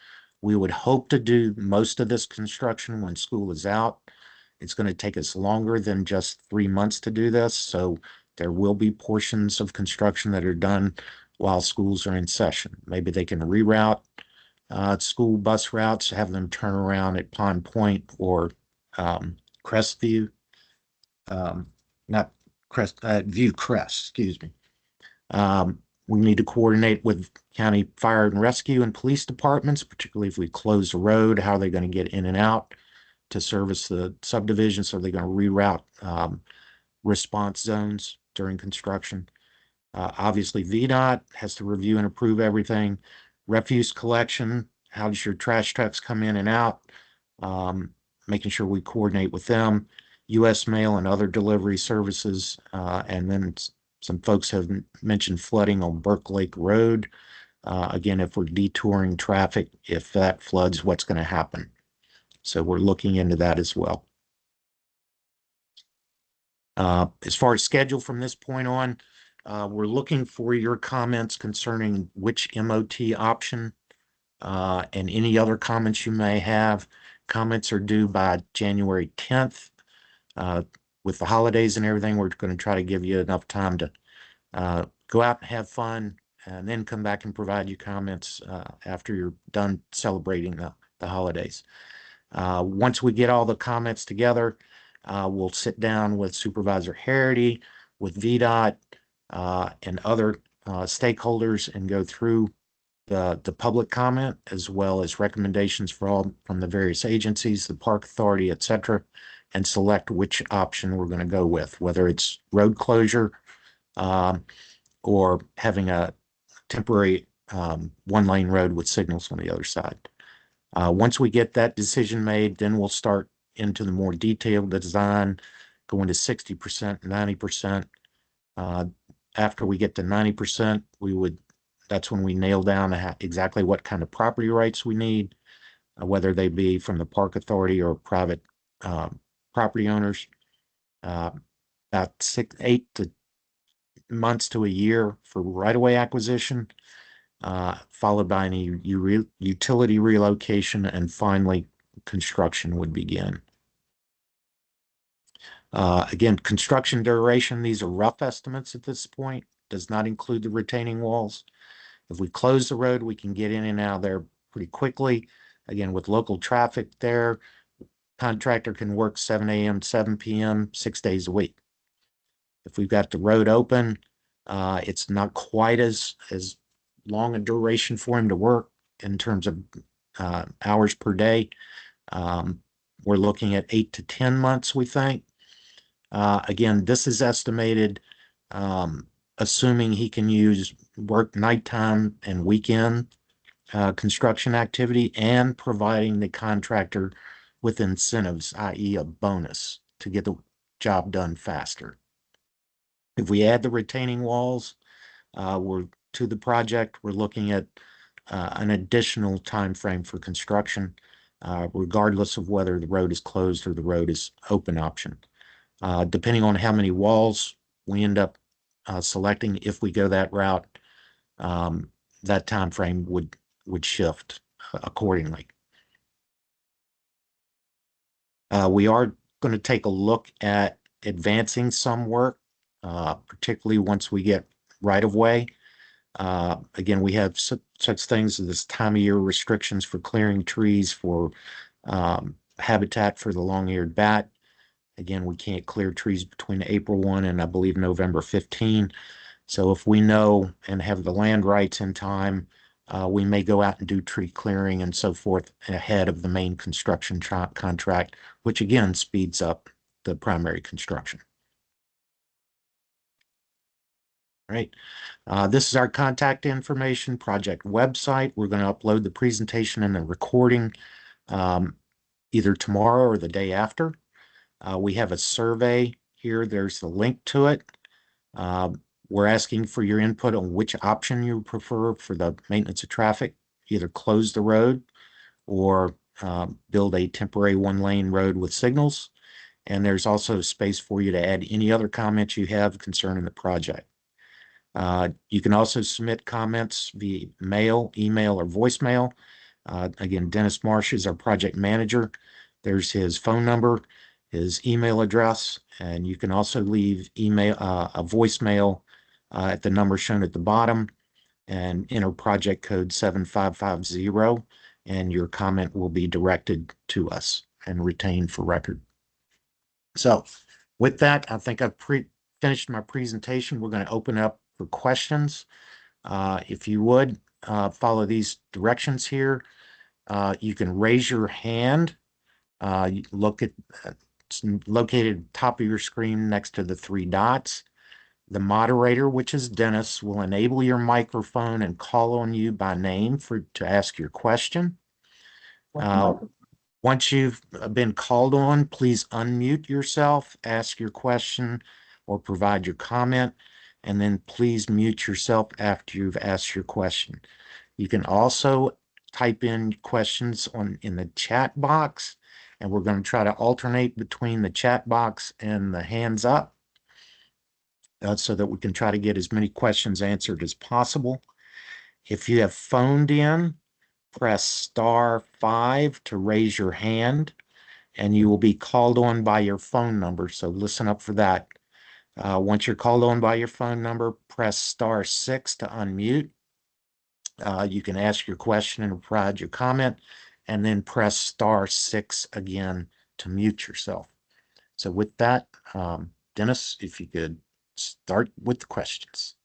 We would hope to do most of this construction when school is out. It's going to take us longer than just 3 months to do this. So there will be portions of construction that are done while schools are in session. Maybe they can reroute school bus routes, have them turn around at Pond Point or Crestview, not Crest, View Crest, excuse me. We need to coordinate with county fire and rescue and police departments, particularly if we close the road, how are they going to get in and out to service the subdivision? So they're going to reroute response zones during construction. Obviously, VDOT has to review and approve everything. Refuse collection, how does your trash trucks come in and out? Making sure we coordinate with them. U.S. mail and other delivery services. And then some folks have mentioned flooding on Burke Lake Road. Again, if we're detouring traffic, if that floods, what's going to happen? So we're looking into that as well. As far as schedule from this point on, we're looking for your comments concerning which MOT option and any other comments you may have. Comments are due by January 10th. With the holidays and everything, we're going to try to give you enough time to go out and have fun and then come back and provide you comments after you're done celebrating the holidays. Once we get all the comments together, we'll sit down with Supervisor Harity, with VDOT, and other stakeholders and go through the public comment as well as recommendations from the various agencies, the park authority, et cetera, and select which option we're going to go with, whether it's road closure or having a temporary one-lane road with signals on the other side. Once we get that decision made, then we'll start into the more detailed design, going to 60%, 90%. After we get to 90%, that's when we nail down exactly what kind of property rights we need, whether they be from the park authority or private property owners. About 8 months to a year for right-of-way acquisition, followed by any utility relocation, and finally construction would begin. Again, construction duration, these are rough estimates at this point, does not include the retaining walls. If we close the road, we can get in and out of there pretty quickly. Again, with local traffic there, contractor can work 7 a.m., 7 p.m., 6 days a week. If we've got the road open, it's not quite as long a duration for him to work in terms of hours per day. We're looking at 8 to 10 months, we think. Again, this is estimated assuming he can work nighttime and weekend construction activity and providing the contractor with incentives, i.e. a bonus to get the job done faster. If we add the retaining walls to the project, we're looking at an additional time frame for construction, regardless of whether the road is closed or the road is open option. Depending on how many walls we end up selecting, if we go that route, that time frame would shift accordingly. We are going to take a look at advancing some work, particularly once we get right of way. Again, we have such things as this time of year restrictions for clearing trees for habitat for the long-eared bat. Again, we can't clear trees between April 1 and I believe November 15. So if we know and have the land rights in time, we may go out and do tree clearing and so forth ahead of the main construction contract, which again speeds up the primary construction. All right. This is our contact information, project website. We're going to upload the presentation and the recording either tomorrow or the day after. We have a survey here. There's the link to it. We're asking for your input on which option you prefer for the maintenance of traffic, either close the road or build a temporary one-lane road with signals. And there's also space for you to add any other comments you have concerning the project. You can also submit comments via mail, email, or voicemail. Again, Dennis Marsh is our project manager. There's his phone number, his email address, and you can also leave a voicemail at the number shown at the bottom and enter project code 7550, and your comment will be directed to us and retained for record. So with that, I think I've finished my presentation. We're going to open up for questions. If you would follow these directions here, you can raise your hand. Look at it's located at the top of your screen next to the three dots. The moderator, which is Dennis, will enable your microphone and call on you by name to ask your question. Once you've been called on, please unmute yourself, ask your question, or provide your comment, and then please mute yourself after you've asked your question. You can also type in questions in the chat box, and we're going to try to alternate between the chat box and the hands up so that we can try to get as many questions answered as possible. If you have phoned in, press *5 to raise your hand, and you will be called on by your phone number. So listen up for that. Once you're called on by your phone number, press *6 to unmute. You can ask your question and provide your comment, and then press *6 again to mute yourself. So with that, Dennis, if you could start with the questions.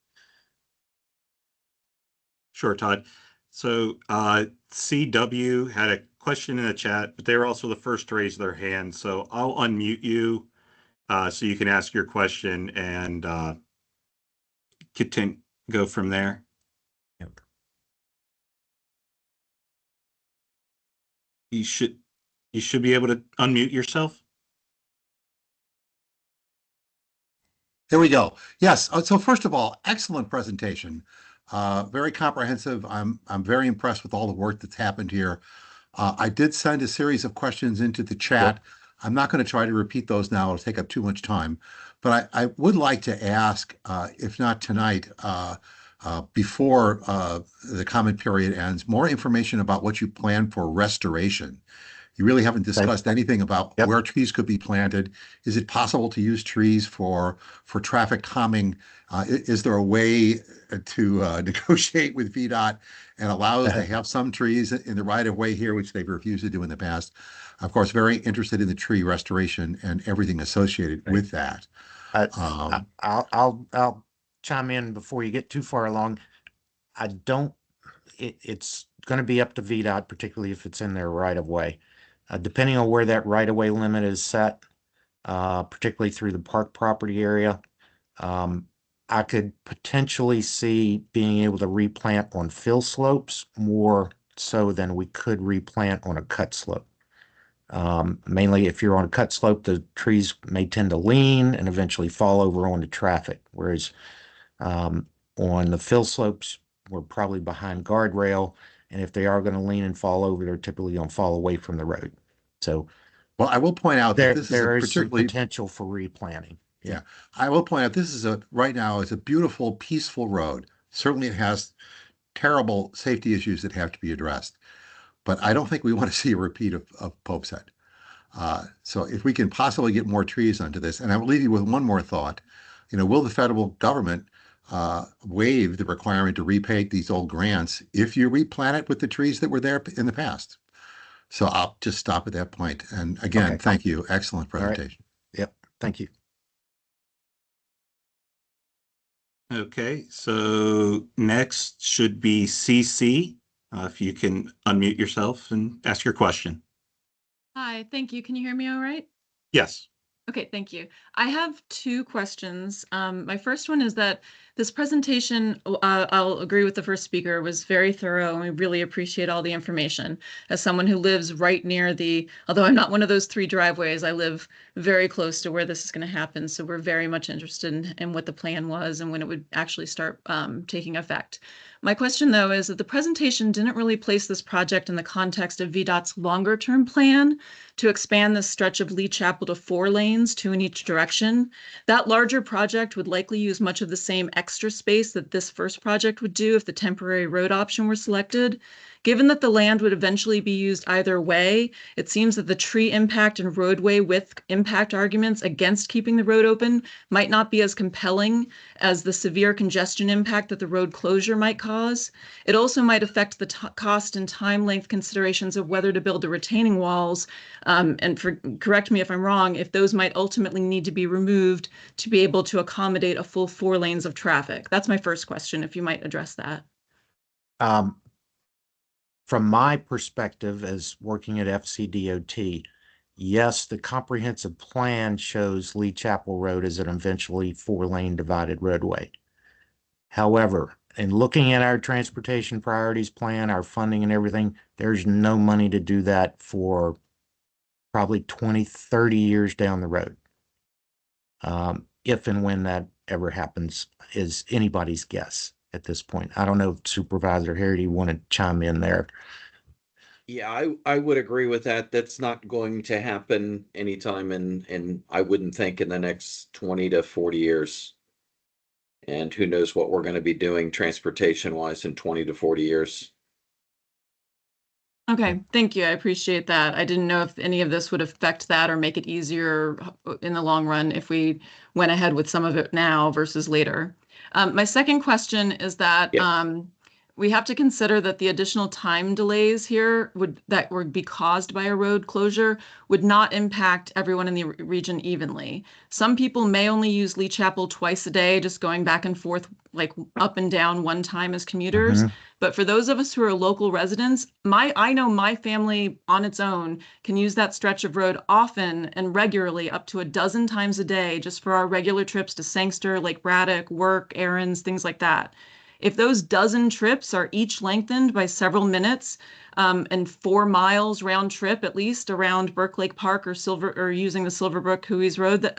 Sure, Todd. So CW had a question in the chat, but they were also the first to raise their hand. So I'll unmute you so you can ask your question and continue, go from there. Yep. You should be able to unmute yourself. There we go. Yes. So first of all, excellent presentation. Very comprehensive. I'm very impressed with all the work that's happened here. I did send a series of questions into the chat. Yep. I'm not going to try to repeat those now. It'll take up too much time. But I would like to ask, if not tonight, before the comment period ends, more information about what you plan for restoration. You really haven't discussed anything about where trees could be planted. Is it possible to use trees for traffic calming? Is there a way to negotiate with VDOT and allow us to have some trees in the right of way here, which they've refused to do in the past? Of course, very interested in the tree restoration and everything associated with that. I'll chime in before you get too far along. It's going to be up to VDOT, particularly if it's in their right of way. Depending on where that right-of-way limit is set, particularly through the park property area, I could potentially see being able to replant on fill slopes more so than we could replant on a cut slope. Mainly if you're on a cut slope, the trees may tend to lean and eventually fall over onto traffic, whereas on the fill slopes, we're probably behind guardrail. And if they are going to lean and fall over, they're typically going to fall away from the road. So Well, I will point out that there, this is a there is some particularly, potential for replanting. yeah, I will point out this is right now it's a beautiful, peaceful road. Certainly it has terrible safety issues that have to be addressed, but I don't think we want to see a repeat of Pope's Head. So if we can possibly get more trees onto this, and I will leave you with one more thought, will the federal government waive the requirement to repay these old grants if you replant it with the trees that were there in the past? So I'll just stop at that point. And again, Okay. thank you. Excellent All right. presentation. Yep. Thank you. Okay, so next should be CC. If you can unmute yourself and ask your question. Hi, thank you. Can you hear me all right? Yes. Okay, thank you. I have two questions. My first one is that this presentation, I'll agree with the first speaker, was very thorough, and we really appreciate all the information. As someone who lives right near although I'm not one of those 3 driveways, I live very close to where this is going to happen. So we're very much interested in what the plan was and when it would actually start taking effect. My question, though, is that the presentation didn't really place this project in the context of VDOT's longer-term plan to expand this stretch of Lee Chapel to 4 lanes, 2 in each direction. That larger project would likely use much of the same extra space that this first project would do if the temporary road option were selected. Given that the land would eventually be used either way, it seems that the tree impact and roadway width impact arguments against keeping the road open might not be as compelling as the severe congestion impact that the road closure might cause. It also might affect the cost and time length considerations of whether to build the retaining walls. Correct me if I'm wrong, if those might ultimately need to be removed to be able to accommodate a full 4 lanes of traffic. That's my first question, if you might address that. From my perspective as working at FCDOT, yes, the comprehensive plan shows Lee Chapel Road as an eventually 4-lane divided roadway. However, in looking at our transportation priorities plan, our funding and everything, there's no money to do that for probably 20, 30 years down the road. If and when that ever happens is anybody's guess at this point. I don't know if Supervisor Harity want to chime in there. Yeah, I would agree with that. That's not going to happen anytime in I wouldn't think in the next 20 to 40 years. And who knows what we're going to be doing transportation wise in 20 to 40 years. Okay, thank you. I appreciate that. I didn't know if any of this would affect that or make it easier in the long run if we went ahead with some of it now versus later. My second question is that we have to consider that the additional time delays here that would be caused by a road closure would not impact everyone in the region evenly. Some people may only use Lee Chapel twice a day, just going back and forth, like up and down one time as commuters. But for those of us who are local residents, I know my family on its own can use that stretch of road often and regularly, up to 12 times a day, just for our regular trips to Sangster, Lake Braddock, work, errands, things like that. If those 12 trips are each lengthened by several minutes and 4 miles round trip at least around Burke Lake Park or using the Silverbrook Huey's Road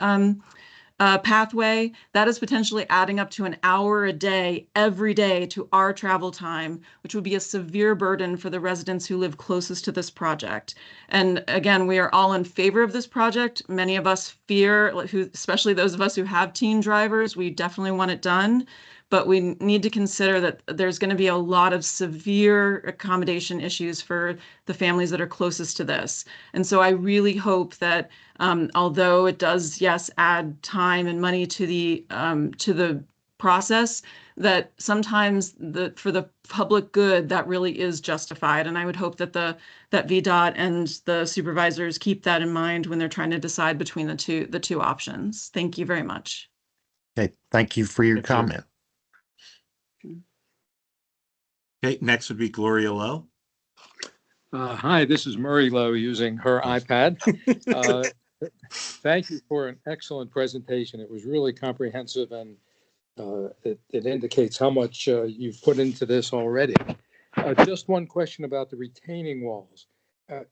pathway, that is potentially adding up to an hour a day every day to our travel time, which would be a severe burden for the residents who live closest to this project. And again, we are all in favor of this project. Many of us fear, especially those of us who have teen drivers, we definitely want it done. But we need to consider that there's going to be a lot of severe accommodation issues for the families that are closest to this. And so I really hope that although it does, yes, add time and money to the process, that sometimes for the public good, that really is justified. And I would hope that that VDOT and the supervisors keep that in mind when they're trying to decide between the two options. Thank you very much. Okay, thank you for your comment. Okay, next would be Gloria Lowe. Hi, this is Murray Lowe using her iPad. Thank you for an excellent presentation. It was really comprehensive, and it indicates how much you've put into this already. Just one question about the retaining walls.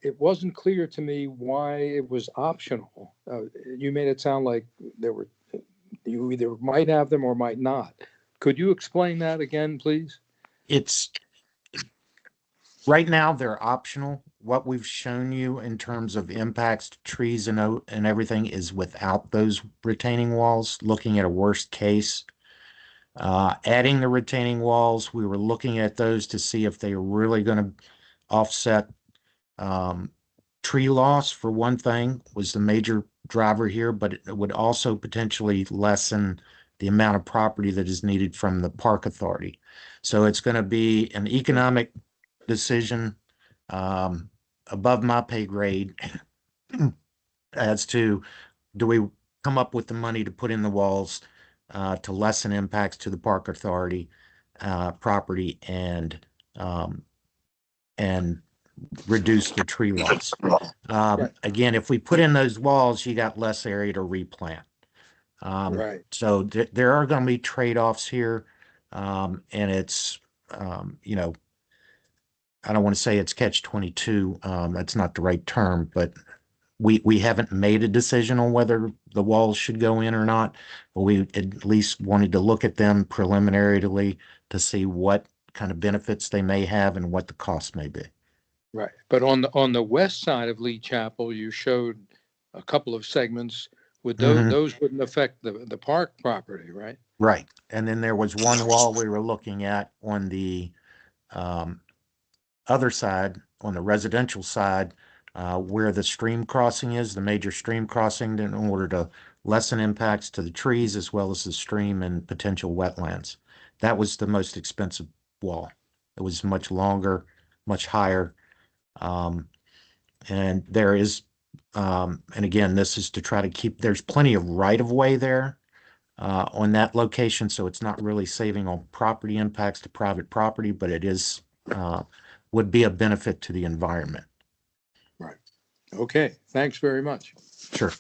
It wasn't clear to me why it was optional. You made it sound like you either might have them or might not. Could you explain that again, please? Right now, they're optional. What we've shown you in terms of impacts to trees and everything is without those retaining walls, looking at a worst case. Adding the retaining walls, we were looking at those to see if they were really going to offset tree loss, for one thing, was the major driver here, but it would also potentially lessen the amount of property that is needed from the park authority. So it's going to be an economic decision above my pay grade as to, do we come up with the money to put in the walls to lessen impacts to the park authority property um, and reduce the tree loss. Again, if we put in those walls, you got less area to replant. Right. So there are going to be trade-offs here, and it's you know, I don't want to say it's catch 22. That's not the right term, but we haven't made a decision on whether the walls should go in or not, but we at least wanted to look at them preliminarily to see what kind of benefits they may have and what the cost may be. Right. But on the west side of Lee Chapel, you showed a couple of segments. Would those wouldn't affect the park property, right? Right. And then there was one wall we were looking at on the um, other side, on the residential side, where the stream crossing is, the major stream crossing, in order to lessen impacts to the trees as well as the stream and potential wetlands. That was the most expensive wall. It was much longer, much higher. And there is, and again, this is to try to keep, there's plenty of right of way there on that location, so it's not really saving on property impacts to private property, but it is would be a benefit to the environment. Right. Okay. Thanks very much. Sure.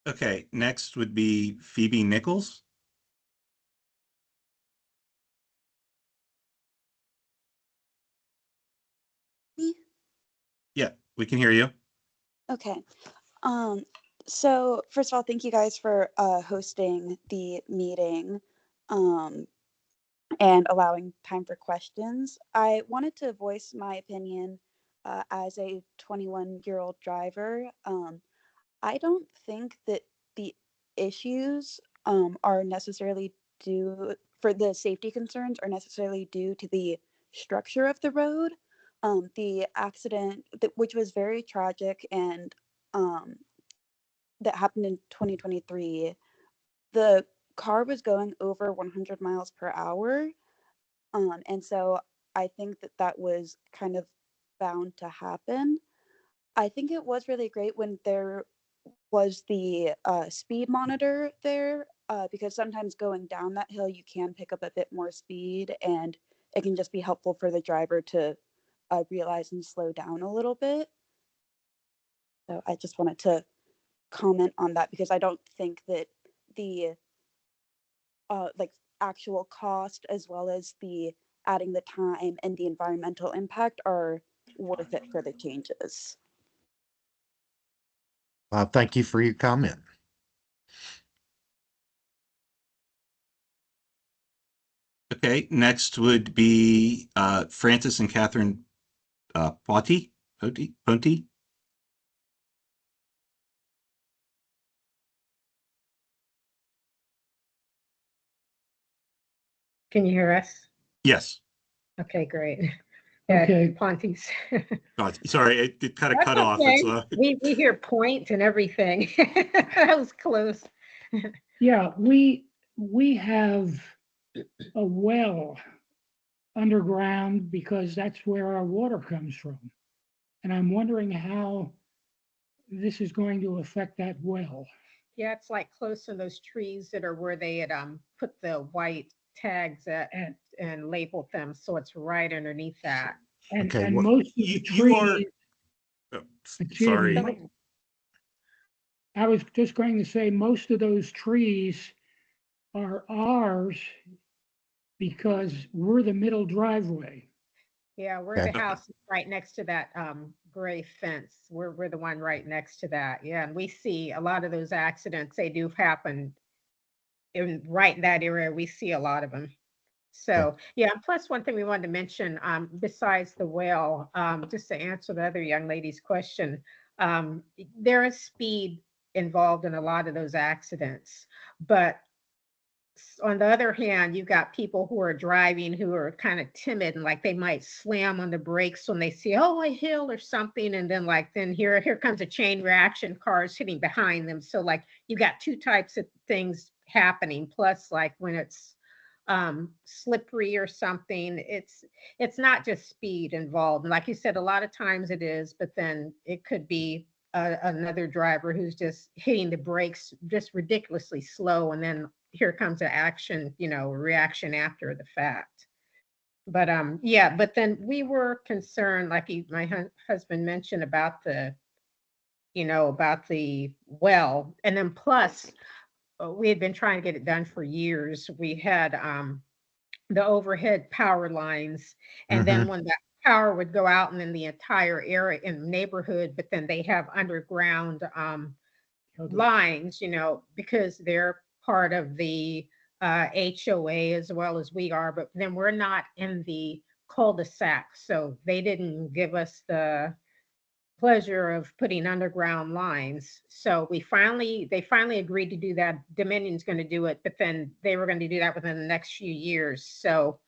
Okay, next would be Phoebe Nichols. Me? Yeah, we can hear you. Okay. Um, so first of all, thank you guys for hosting the meeting and allowing time for questions. I wanted to voice my opinion as a 21-year-old driver. I don't think that the issues are necessarily due for the safety concerns are necessarily due to the structure of the road. The accident, which was very tragic and um, that happened in 2023, the car was going over 100 miles per hour. And so I think that that was kind of bound to happen. I think it was really great when there was the speed monitor there because sometimes going down that hill you can pick up a bit more speed and it can just be helpful for the driver to realize and slow down a little bit. So I just wanted to comment on that because I don't think that the like actual cost as well as the adding the time and the environmental impact are worth it for the changes. Thank you for your comment. Okay, next would be Francis and Catherine Ponte. Can you hear us? Yes. Okay, great. Okay. Pontes. Oh, sorry, it kind of cut off. Okay. It's, We hear point and everything. That was close. Yeah, we have a well underground because that's where our water comes from. And I'm wondering how this is going to affect that well. Yeah, it's like close to those trees that are where they had put the white tags at and labeled them. So it's right underneath that. And, Okay, and well, most of the trees, sorry. I was just going to say, most of those trees are ours because we're the middle driveway. Yeah, we're Okay. the house right next to that gray fence. We're the one right next to that. Yeah, and we see a lot of those accidents. They do happen right in that area, we see a lot of them. So, yeah, and plus one thing we wanted to mention, besides the well, just to answer the other young lady's question, there is speed involved in a lot of those accidents. But on the other hand, you've got people who are driving who are kind of timid and like they might slam on the brakes when they see, oh, a hill or something. And then here comes a chain reaction, cars hitting behind them. So like you got two types of things happening. Plus, like when it's slippery or something, it's not just speed involved. And like you said, a lot of times it is, but then it could be another driver who's just hitting the brakes just ridiculously slow, and then here comes an action, reaction after the fact. But yeah, but then we were concerned, like my husband mentioned, about about the well, and then plus we had been trying to get it done for years. We had the overhead power lines, and then when that power would go out and then the entire area in neighborhood, but then they have underground lines, because they're part of the HOA as well as we are, but then we're not in the cul-de-sac, so they didn't give us the pleasure of putting underground lines. So they finally agreed to do that. Dominion's going to do it, but then they were going to do that within the next few years. So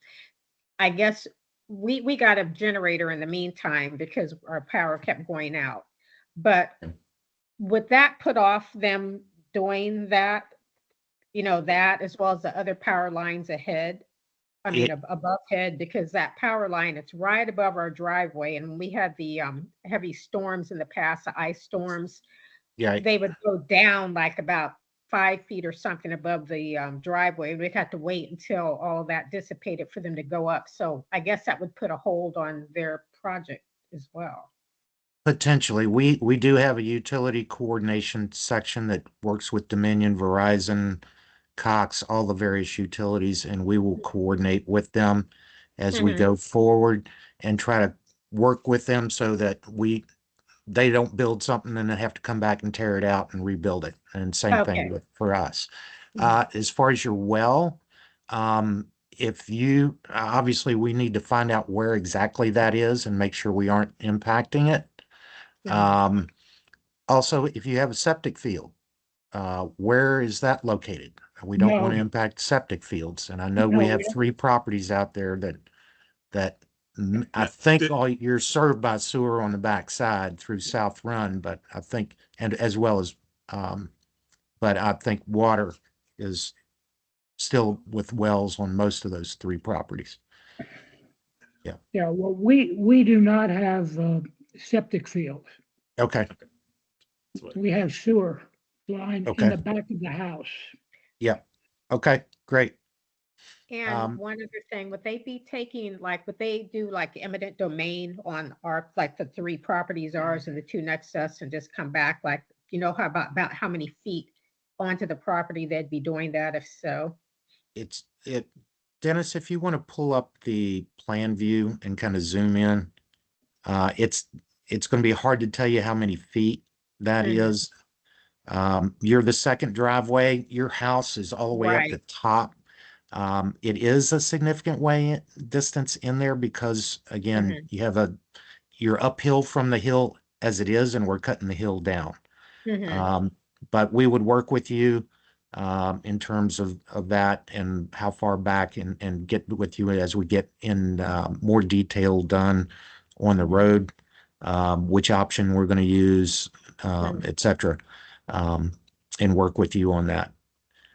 I guess we got a generator in the meantime because our power kept going out. But would that put off them doing that, that as well as the other power lines ahead? I mean, above head, because that power line, it's right above our driveway. And when we had the heavy storms in the past, the ice storms, Yeah, they would go down like about 5 feet or something above the driveway. We'd have to wait until all of that dissipated for them to go up. So I guess that would put a hold on their project as well. potentially. We do have a utility coordination section that works with Dominion, Verizon, Cox, all the various utilities, and we will coordinate with them as we go forward and try to work with them so that they don't build something and then have to come back and tear it out and rebuild it. And same thing for us. As far as your well, if you, obviously we need to find out where exactly that is and make sure we aren't impacting it. Also, if you have a septic field, where is that located? We don't want to No. impact septic fields. And I know No, we we have don't. 3 properties out there that I think you're served by sewer on the back side through South Run, but I think, and as well as, but I think water is still with wells on most of those 3 properties. Yeah, well, we do not have septic fields. Okay. We have sewer line in the back of the house. Yeah. Okay, great. And one other thing, would they be taking, would they do like eminent domain on our, like the 3 properties, ours and the 2 next to us, and just come back, how about how many feet onto the property they'd be doing that, if so? Dennis, if you want to pull up the plan view and kind of zoom in, it's going to be hard to tell you how many feet that is. You're the second driveway. Your house is all the way up the top. It is a significant distance in there because again, you're uphill from the hill as it is, and we're cutting the hill down. But we would work with you in terms of that and how far back and get with you as we get in more detail done on the road, which option we're going to use, et cetera, and work with you on that.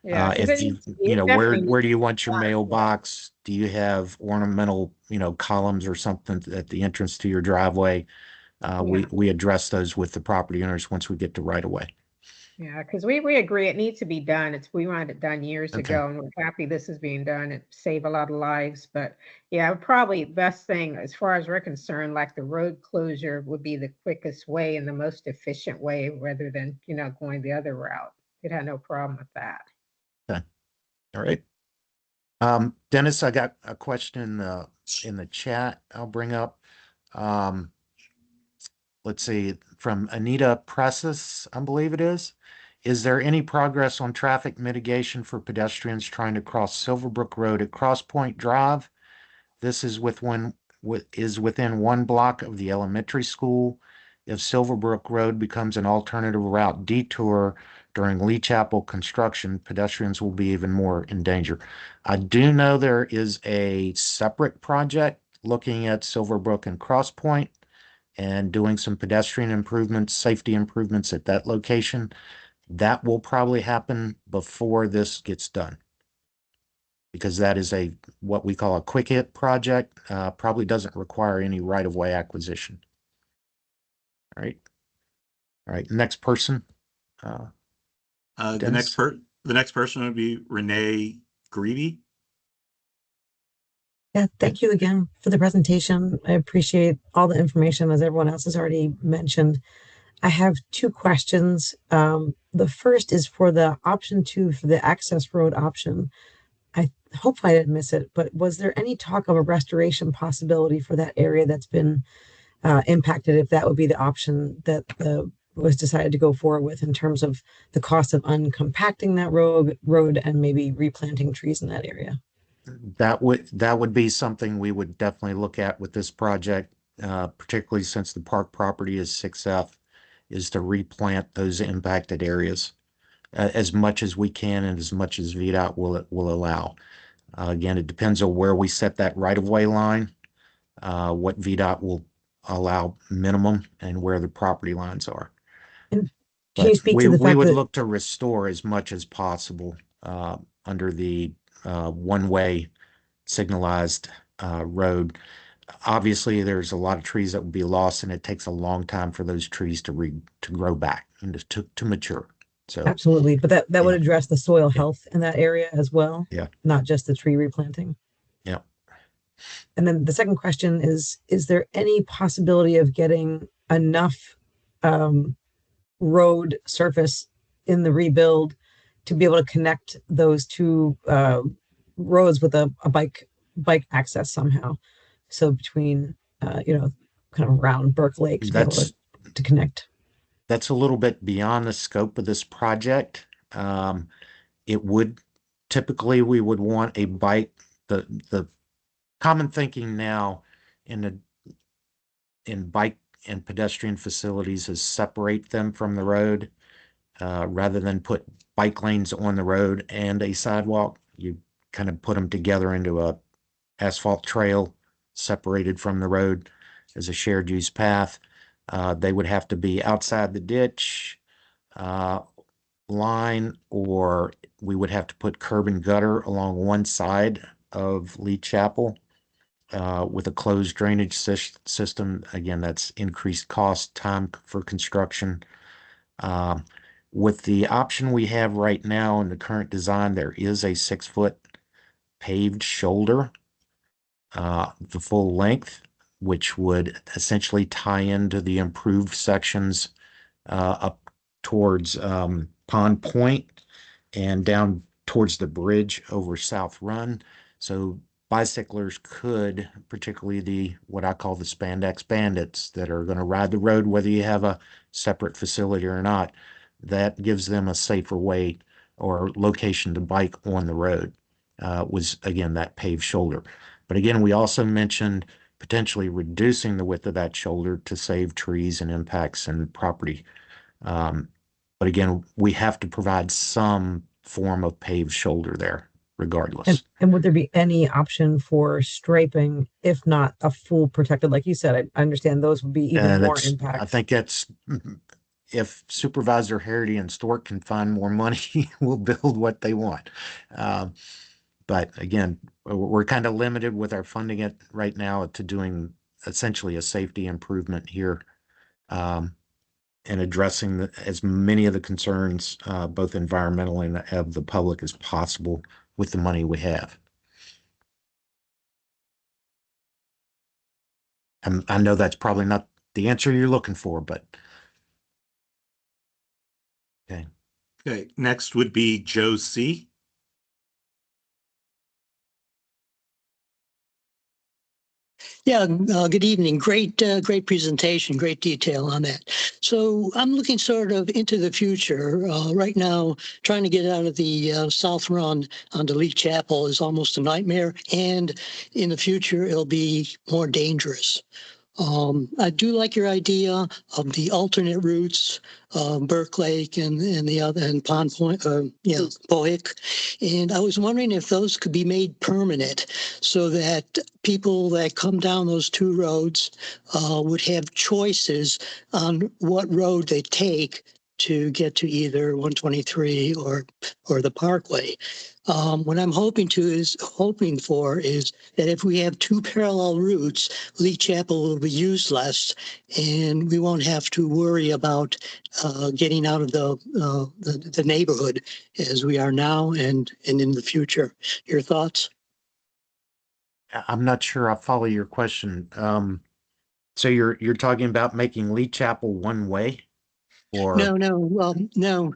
Yeah, If where do you want your mailbox? Do you have ornamental, columns or something at the entrance to your driveway? We address those with the property owners once we get to right away. Yeah, because we agree it needs to be done. We wanted it done years ago, and we're happy this is being done. It saved a lot of lives. But yeah, probably best thing as far as we're concerned, like the road closure would be the quickest way and the most efficient way rather than, going the other route. We'd have no problem with that. Okay. All right. Dennis, I got a question in the chat I'll bring up. Let's see, from Anita Presses, I believe it is. Is there any progress on traffic mitigation for pedestrians trying to cross Silverbrook Road at Cross Point Drive? This is within 1 block of the elementary school. If Silverbrook Road becomes an alternative route detour during Lee Chapel construction, pedestrians will be even more in danger. I do know there is a separate project looking at Silverbrook and Cross Point and doing some pedestrian improvements, safety improvements at that location. That will probably happen before this gets done, because that is what we call a quick hit project. Probably doesn't require any right-of-way acquisition. All right. All right. Next person. The Dennis? next person would be Renee Greedy. Yeah, thank you again for the presentation. I appreciate all the information, as everyone else has already mentioned. I have 2 questions. The first is for the option 2 for the access road option. Hopefully I didn't miss it, but was there any talk of a restoration possibility for that area that's been impacted, if that would be the option that was decided to go forward with, in terms of the cost of uncompacting that road and maybe replanting trees in that area? That would be something we would definitely look at with this project, particularly since the park property is 6F, is to replant those impacted areas as much as we can and as much as VDOT will allow. Again, it depends on where we set that right-of-way line, what VDOT will allow minimum, and where the property lines are. And can you But speak to the we fact would that look to restore as much as possible under the one-way signalized road. Obviously, there's a lot of trees that would be lost, and it takes a long time for those trees to grow back and to mature. So absolutely, but that would yeah. address the soil Yeah. health in that area as well, Yeah. not just the tree replanting. Yeah. And then the second question is there any possibility of getting enough road surface in the rebuild to be able to connect those 2 roads with a bike access somehow? So between, kind of around Burke Lake to be able to connect. That's a little bit beyond the scope of this project. It would typically, we would want a bike. The common thinking now in bike and pedestrian facilities is separate them from the road rather than put bike lanes on the road and a sidewalk. You kind of put them together into a asphalt trail separated from the road as a shared use path. They would have to be outside the ditch line, or we would have to put curb and gutter along one side of Lee Chapel with a closed drainage system. Again, that's increased cost, time for construction. With the option we have right now in the current design, there is a 6-foot paved shoulder, the full length, which would essentially tie into the improved sections up towards Pond Point and down towards the bridge over South Run. So bicyclers could, particularly what I call the spandex bandits that are going to ride the road, whether you have a separate facility or not, that gives them a safer way or location to bike on the road, was again that paved shoulder. But again, we also mentioned potentially reducing the width of that shoulder to save trees and impacts and property. But again, we have to provide some form of paved shoulder there regardless. And would there be any option for striping, if not a full protected, like you said? I understand those would be even more impact. I think that's, if Supervisor Harity and Stork can find more money, we'll build what they want. But again, we're kind of limited with our funding it right now to doing essentially a safety improvement here. And addressing as many of the concerns, both environmental and of the public, as possible with the money we have. I know that's probably not the answer you're looking for, but okay. Okay, next would be Joe C. Yeah, good evening. Great presentation, great detail on that. So I'm looking sort of into the future. Right now, trying to get out of the South Run onto Lee Chapel is almost a nightmare. And in the future, it'll be more dangerous. I do like your idea of the alternate routes, Burke Lake and the other and Pond Point, Pohick. And I was wondering if those could be made permanent so that people that come down those two roads would have choices on what road they take to get to either 123 or the Parkway. What I'm hoping for is that if we have two parallel routes, Lee Chapel will be used less, and we won't have to worry about getting out of the neighborhood as we are now and in the future. Your thoughts? I'm not sure I follow your question. So you're talking about making Lee Chapel one way, or No.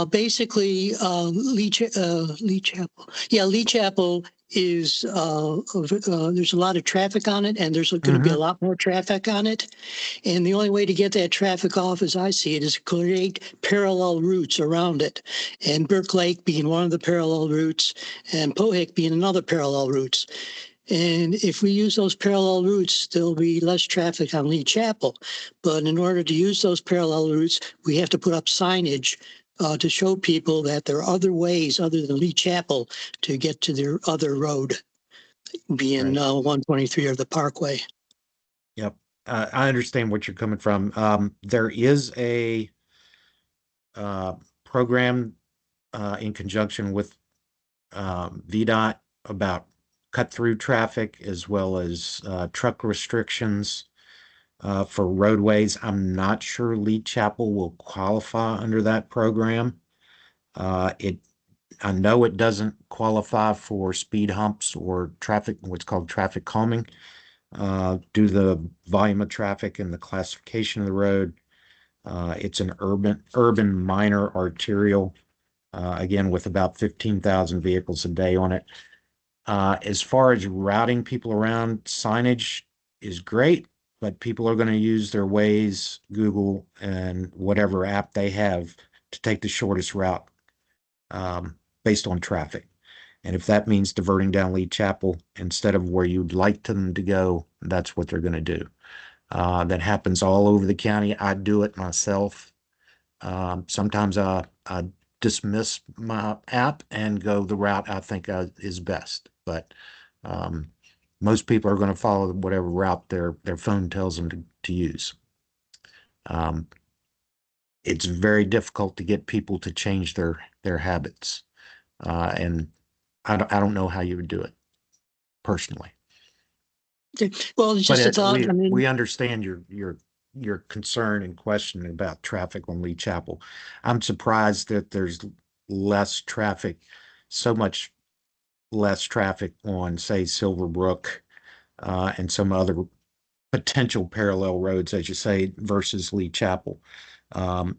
Basically, Lee Chapel. Yeah, Lee Chapel is there's a lot of traffic on it, and there's going to be a Mhm. lot more traffic on it. And the only way to get that traffic off, as I see it, is create parallel routes around it. And Burke Lake being one of the parallel routes, and Pohick being another parallel routes. And if we use those parallel routes, there'll be less traffic on Lee Chapel. But in order to use those parallel routes, we have to put up signage to show people that there are other ways other than Lee Chapel to get to their other road, being right. 123 or the Parkway. Yep. I understand what you're coming from. There is a uh, program in conjunction with VDOT about cut through traffic as well as truck restrictions for roadways. I'm not sure Lee Chapel will qualify under that program. It I know it doesn't qualify for speed humps or traffic, what's called traffic calming, due to the volume of traffic and the classification of the road. It's an urban minor arterial, again, with about 15,000 vehicles a day on it. As far as routing people around, signage is great, but people are going to use their Waze, Google, and whatever app they have to take the shortest route based on traffic. And if that means diverting down Lee Chapel instead of where you'd like them to go, that's what they're going to do. That happens all over the county. I do it myself. Sometimes I dismiss my app and go the route I think is best. But most people are going to follow whatever route their phone tells them to use. Um, it's very difficult to get people to change their habits, and I don't know how you would do it personally. Well, it's But just a thought. I we mean, understand your concern and question about traffic on Lee Chapel. I'm surprised that there's less traffic, so much less traffic on, say, Silverbrook, and some other potential parallel roads, as you say, versus Lee Chapel.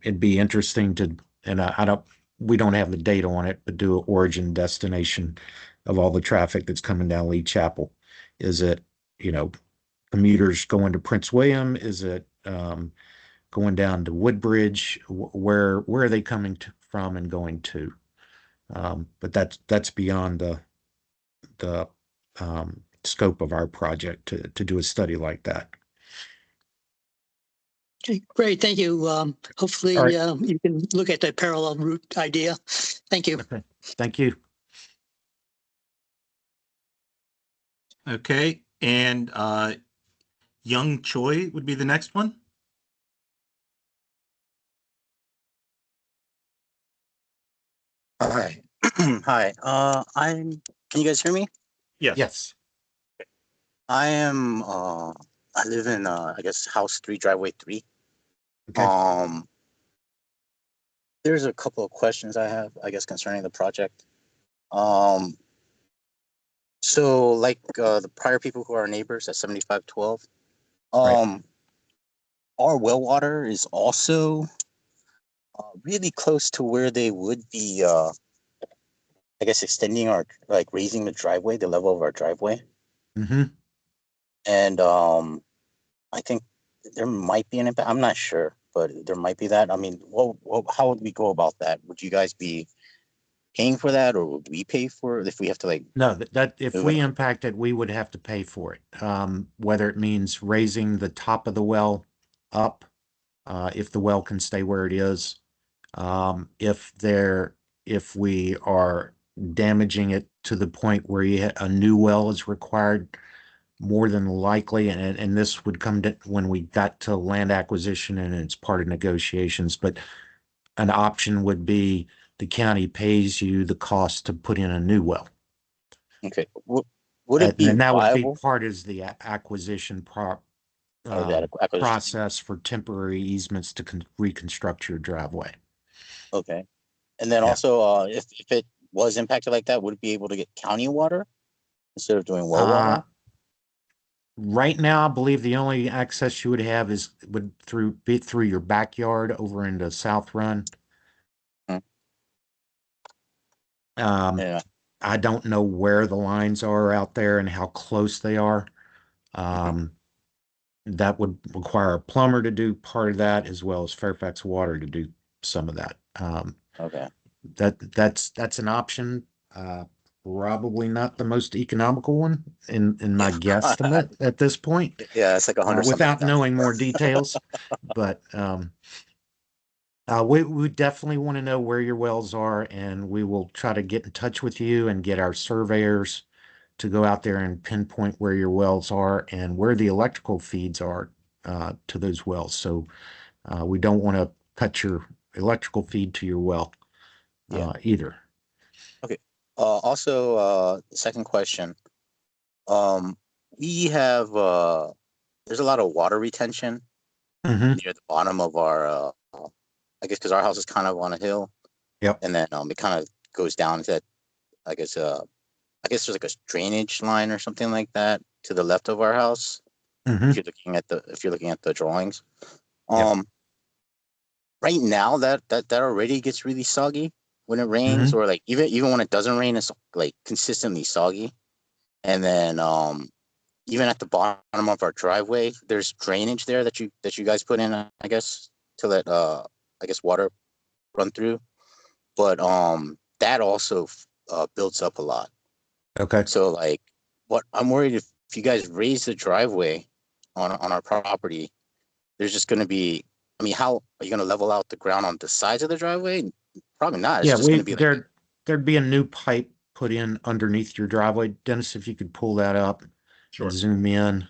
It'd be interesting to, and I don't, we don't have the data on it, but do an origin destination of all the traffic that's coming down Lee Chapel. Is it, you know, commuters going to Prince William? Is it going down to Woodbridge? Where are they coming from and going to? But that's beyond the scope of our project to do a study like that. okay, great. Thank you. Hopefully, All right. you can look at that parallel route idea. Thank you. Okay. Thank you. Okay, and Young Choi would be the next one. Hi. Hi. Can you guys hear me? Yes. Yes. I live in I guess house 3, driveway 3. Okay. There's a couple of questions I have, I guess, concerning the project. Um so like the prior people who are neighbors at 7512, Right. our well water is also really close to where they would be I guess extending our, like, raising the level of our driveway. Mm-hmm. And I think there might be an impact. I'm not sure, but there might be that. I mean, how would we go about that? Would you guys be paying for that, or would we pay for it if we have to like No, that if move it? we impact it, we would have to pay for it. Whether it means raising the top of the well up, if the well can stay where it is. If if we are damaging it to the point where a new well is required, more than likely, and this would come to when we got to land acquisition and it's part of negotiations, but an option would be the county pays you the cost to put in a new well. Okay. Would it be And that would be viable? part of the acquisition Or that acquisition? process for temporary easements to reconstruct your driveway. Okay. And then Yeah. also, if it was impacted like that, would it be able to get county water instead of doing well Uh, water? right now, I believe the only access you would have would be through your backyard over into South Run. Hmm. Yeah. I don't know where the lines are out there and how close they are. That would require a plumber to do part of that, as well as Fairfax Water to do some of that. Okay. That's an option. Probably not the most economical one in my guesstimate at this point, Yeah, it's like 100 something without thousand. knowing more details. But we definitely want to know where your wells are, and we will try to get in touch with you and get our surveyors to go out there and pinpoint where your wells are and where the electrical feeds are to those wells. So we don't want to cut your electrical feed to your well Yeah. either. Okay. Also, second question. Um, we have there's a lot of water retention Mm-hmm. near the bottom of our I guess because our house is kind of on a hill, Yep. and then it kind of goes down to I guess there's like a drainage line or something like that to the left of our house. Mm-hmm. If you're looking at the drawings, Yep. right now that already gets really soggy when it rains, Mm-hmm. or like even when it doesn't rain, it's like consistently soggy. And then even at the bottom of our driveway, there's drainage there that you guys put in, I guess, to let I guess water run through. But that also builds up a lot. Okay. So like, what I'm worried if you guys raise the driveway on our property, there's just going to be. I mean, how are you going to level out the ground on the sides of the driveway? Probably not. It's Yeah, just going to be like, there'd be a new pipe put in underneath your driveway. Dennis, if you could pull that up Sure. and zoom in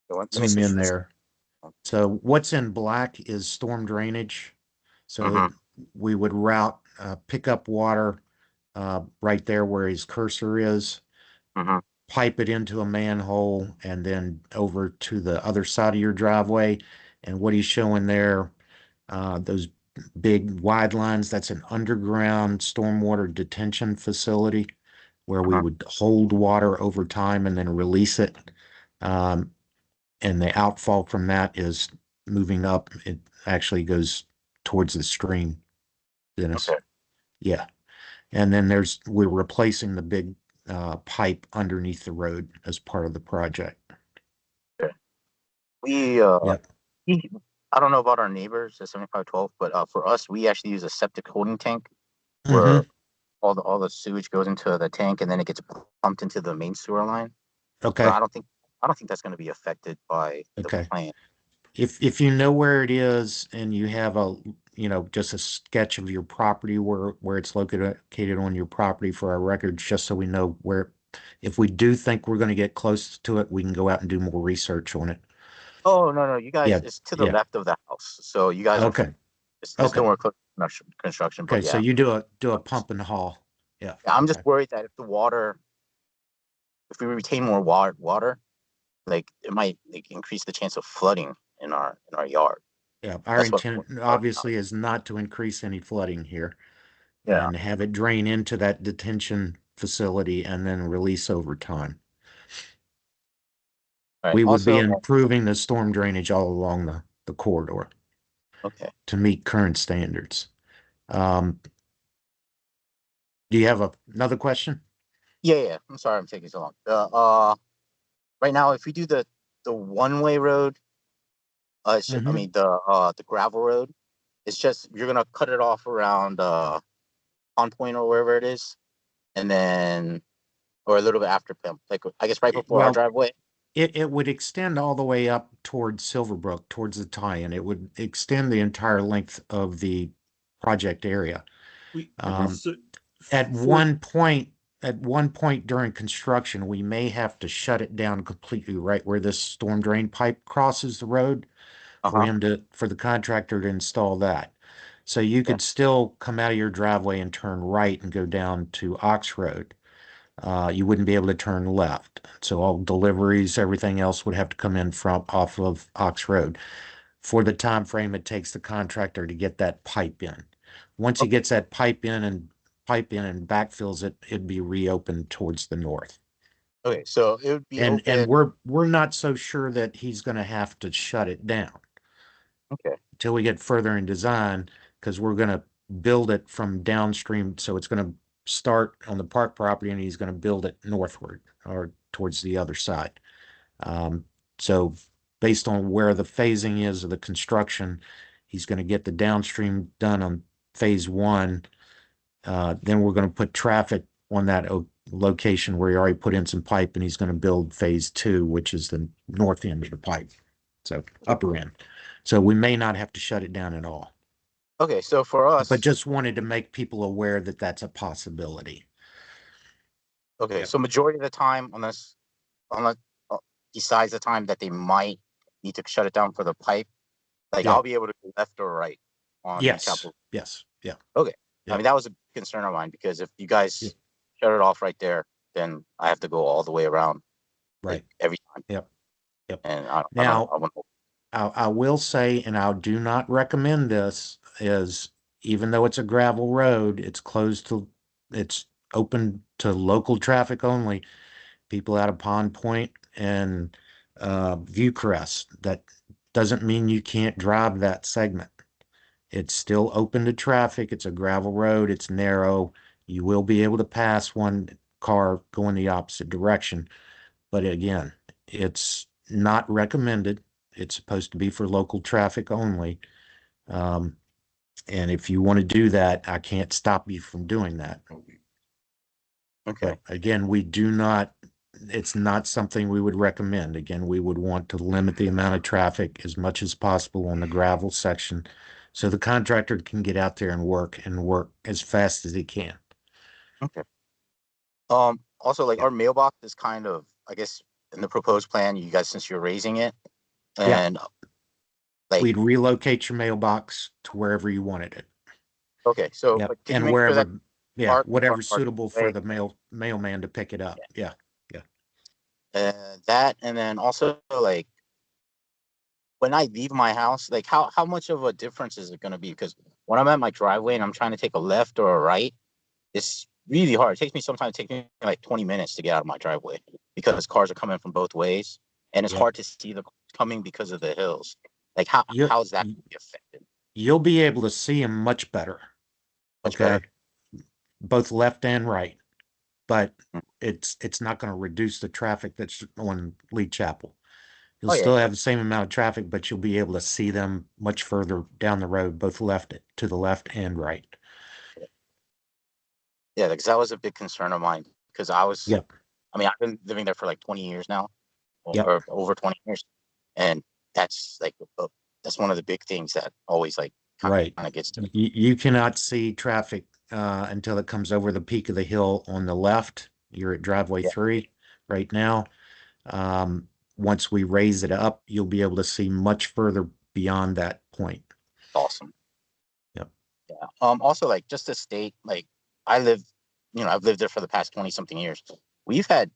let me switch this. there. So what's in black is storm drainage. So Mhm. we would pick up water right there where his cursor is, Mhm. pipe it into a manhole, and then over to the other side of your driveway. And what he's showing there, those big wide lines, that's an underground stormwater detention facility where we Mhm. would hold water over time and then release it. Um, and the outfall from that is moving up. It actually goes towards the stream, Dennis. Okay. Yeah. And then we're replacing the big pipe underneath the road as part of the project. We Yep. I don't know about our neighbors at 7512, but for us, we actually use a septic holding tank Mm-hmm. where all the sewage goes into the tank and then it gets pumped into the main sewer line. But Okay. I don't think that's going to be affected by the Okay. plant. If you know where it is and you have just a sketch of your property where it's located on your property for our records, just so we know where, if we do think we're going to get close to it, we can go out and do more research on it. Oh no, you guys, Yeah. it's to the Yeah. left of the house, so you guys are Okay. it's Okay. nowhere close to construction. Okay. But So yeah, you do a pump and haul. Yeah. I'm Okay. just worried that if we retain more water, like it might like, increase the chance of flooding in our yard. Yeah. Our That's what. intent obviously is not to increase any flooding here Yeah. and have it drain into that detention facility and then release over time. All right. We would be Also, improving the storm drainage all along the corridor okay. to meet current standards. Um, do you have another question? Yeah. I'm sorry, I'm taking so long. Right now, if we do the one-way road, I Mhm. mean the gravel road, it's just you're gonna cut it off around Pond Point or wherever it is, and then or a little bit after Pimp, like I guess right before our Well, driveway. it would extend all the way up towards Silverbrook, towards the tie-in. It would extend the entire length of the project area. We, Um, so at for, one point during construction, we may have to shut it down completely right where this storm drain pipe crosses the road for Uh-huh. for the contractor to install that. So you Okay. could still come out of your driveway and turn right and go down to Ox Road. You wouldn't be able to turn left. So all deliveries, everything else would have to come in from off of Ox Road for the time frame it takes the contractor to get that pipe in. Once he Okay. gets that pipe in and backfills it, it'd be reopened towards the north. Okay. So it would be And open. we're not so sure that he's going to have to shut it down Okay. until we get further in design, because we're going to build it from downstream. So it's going to start on the park property and he's going to build it northward or towards the other side. Um, so based on where the phasing is of the construction, he's going to get the downstream done on phase one. Then we're going to put traffic on that location where he already put in some pipe and he's going to build phase two, which is the north end of the pipe. So upper end. So we may not have to shut it down at all, Okay. So for but us, just wanted to make people aware that that's a possibility. okay. Yep. So majority of the time, unless besides the time that they might need to shut it down for the pipe, like Yeah. I'll be able to go left or right on Lee Yes. Chapel. Yes. Yeah. Okay. I Yeah. mean, that was a concern of mine because if you Yeah. guys shut it off right there, then I have to go all the way around like Right. every time. Yep. Yep. And Now, I want to. I will say, and I do not recommend this, is even though it's a gravel road, it's open to local traffic only. People out of Pond Point and Viewcrest. That doesn't mean you can't drive that segment. It's still open to traffic. It's a gravel road. It's narrow. You will be able to pass one car going the opposite direction. But again, it's not recommended. It's supposed to be for local traffic only. Um, and if you want to do that, I can't stop you from doing that. Okay. But again, it's not something we would recommend. Again, we would want to limit the amount of traffic as much as possible on the gravel section so the contractor can get out there and work as fast as he can. Okay. Also, like our mailbox is kind of, I guess, in the proposed plan, you guys, since you're raising it, Yeah. and like, We'd relocate your mailbox to wherever you wanted it. okay, so Yep. but could you And make sure that wherever, yeah, park whatever's suitable for way, the mailman to pick it up. Yeah. Yeah. that, and then also like when I leave my house, like how much of a difference is it going to be? Because when I'm at my driveway and I'm trying to take a left or a right, it's really hard. It takes me sometimes it takes me like 20 minutes to get out of my driveway because cars are coming from both ways, and it's Yep. hard to see the cars coming because of the hills. Like You, how is that going to be affected? you'll be able to see them much better. Much better. Okay. Both left and right, but Mm. it's not going to reduce the traffic that's on Lee Chapel. You'll Oh yeah, still have the same amount of traffic, but you'll be able to see them much further down the road, both to the left and right. yeah. Because that was a big concern of mine. Because Yep. I mean, I've been living there for like 20 years now, Yep. or over 20 years, and that's like that's one of the big things that always like kind Right. of gets to me. You cannot see traffic until it comes over the peak of the hill on the left. You're at driveway Yeah, 3 right now. Um, Once we raise it up, you'll be able to see much further beyond that point. awesome. Yep. Yeah. Also, like just to state, like I live, I've lived there for the past 20 something years. We've had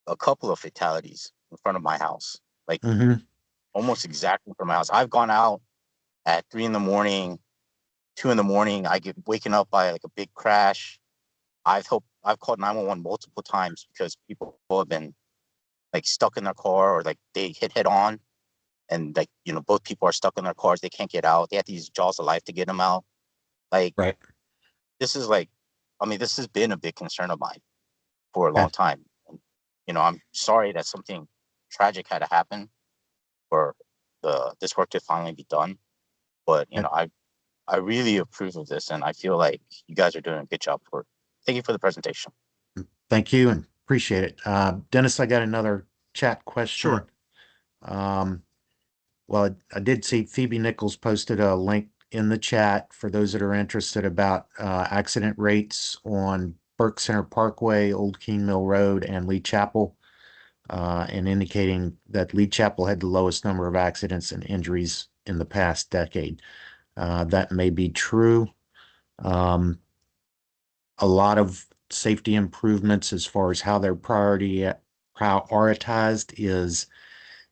a couple of fatalities in front of my house, like Mm-hmm. almost exactly from my house. I've gone out at 3 in the morning, 2 in the morning. I get waken up by like a big crash. I've called 911 multiple times because people have been like stuck in their car or like they hit head on, and like both people are stuck in their cars. They can't get out. They have to use jaws of life to get them out. Like Right. this is like I mean, this has been a big concern of mine for a Okay. long time. And, I'm sorry that something tragic had to happen for this work to finally be done. But, I really approve of this, and I feel like you guys are doing a good job for it. Thank you for the presentation. Thank you and appreciate it. Dennis, I got another chat question. Sure. Well, I did see Phoebe Nichols posted a link in the chat for those that are interested about accident rates on Burke Center Parkway, Old Keene Mill Road, and Lee Chapel, and indicating that Lee Chapel had the lowest number of accidents and injuries in the past decade. That may be true. A lot of safety improvements as far as how they're prioritized is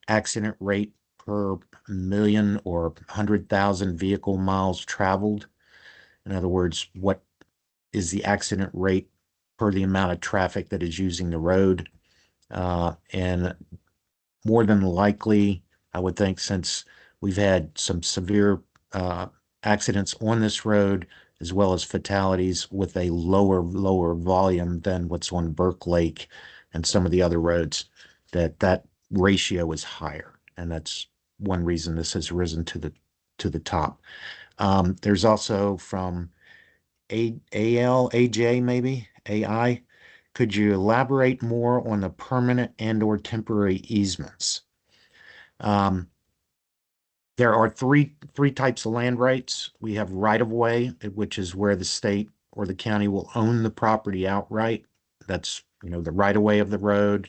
accident rate per million or 100,000 vehicle miles traveled. In other words, what is the accident rate per the amount of traffic that is using the road? And more than likely, I would think, since we've had some severe accidents on this road, as well as fatalities with a lower volume than what's on Burke Lake and some of the other roads, that ratio is higher. And that's one reason this has risen to the top. There's also from AJ, maybe AI. Could you elaborate more on the permanent and/or temporary easements? There are three types of land rights. We have right of way, which is where the state or the county will own the property outright. That's, the right of way of the road.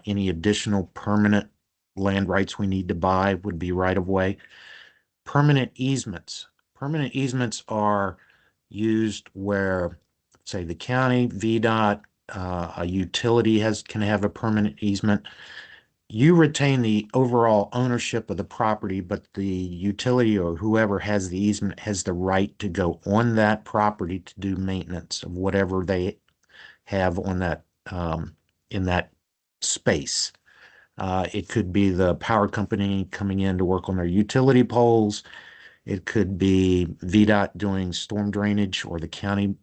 Any additional permanent land rights we need to buy would be right of way. Permanent easements. Permanent easements are used where, say, the county, VDOT, a utility can have a permanent easement. You retain the overall ownership of the property, but the utility or whoever has the easement has the right to go on that property to do maintenance of whatever they have on that in that space. It could be the power company coming in to work on their utility poles. It could be VDOT doing storm drainage, or the county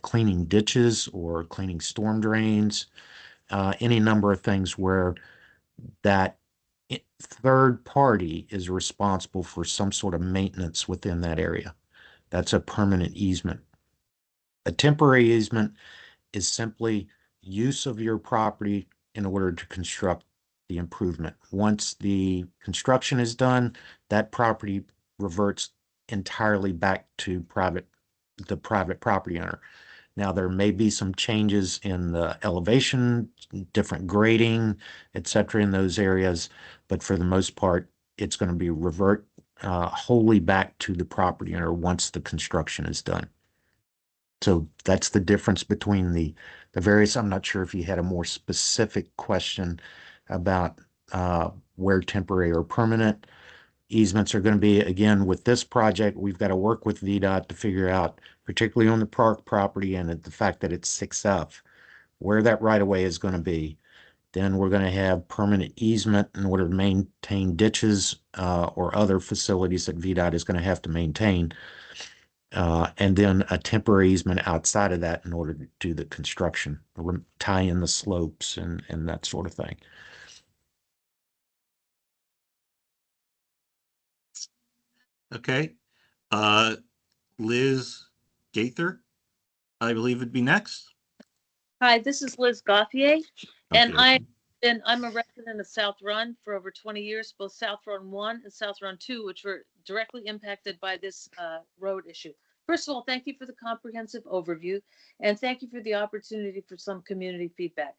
cleaning ditches or cleaning storm drains. Any number of things where that third party is responsible for some sort of maintenance within that area. That's a permanent easement. A temporary easement is simply use of your property in order to construct the improvement. Once the construction is done, that property reverts entirely back to the private property owner. Now, there may be some changes in the elevation, different grading, et cetera, in those areas, but for the most part, it's going to be revert wholly back to the property owner once the construction is done. So that's the difference between the various. I'm not sure if you had a more specific question about where temporary or permanent easements are going to be. Again, with this project, we've got to work with VDOT to figure out, particularly on the park property and the fact that it's 6F, where that right of way is going to be. Then we're going to have permanent easement in order to maintain ditches or other facilities that VDOT is going to have to maintain. And then a temporary easement outside of that in order to do the construction, tie in the slopes and that sort of thing. Okay. Liz Gaither, I believe would be next. Hi, this is Liz Gauthier, and Okay. I'm a resident of South Run for over 20 years, both South Run 1 and South Run 2, which were directly impacted by this road issue. First of all, thank you for the comprehensive overview, and thank you for the opportunity for some community feedback.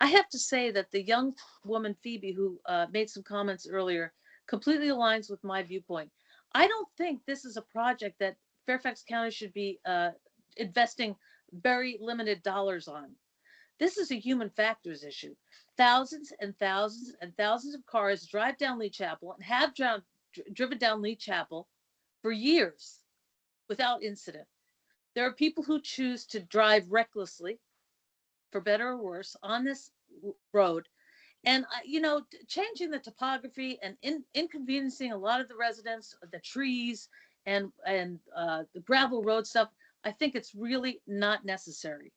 I have to say that the young woman, Phoebe, who made some comments earlier, completely aligns with my viewpoint. I don't think this is a project that Fairfax County should be investing very limited dollars on. This is a human factors issue. Thousands and thousands and thousands of cars drive down Lee Chapel and have driven down Lee Chapel for years without incident. There are people who choose to drive recklessly, for better or worse, on this road. And, changing the topography and inconveniencing a lot of the residents, the trees and the gravel road stuff, I think it's really not necessary.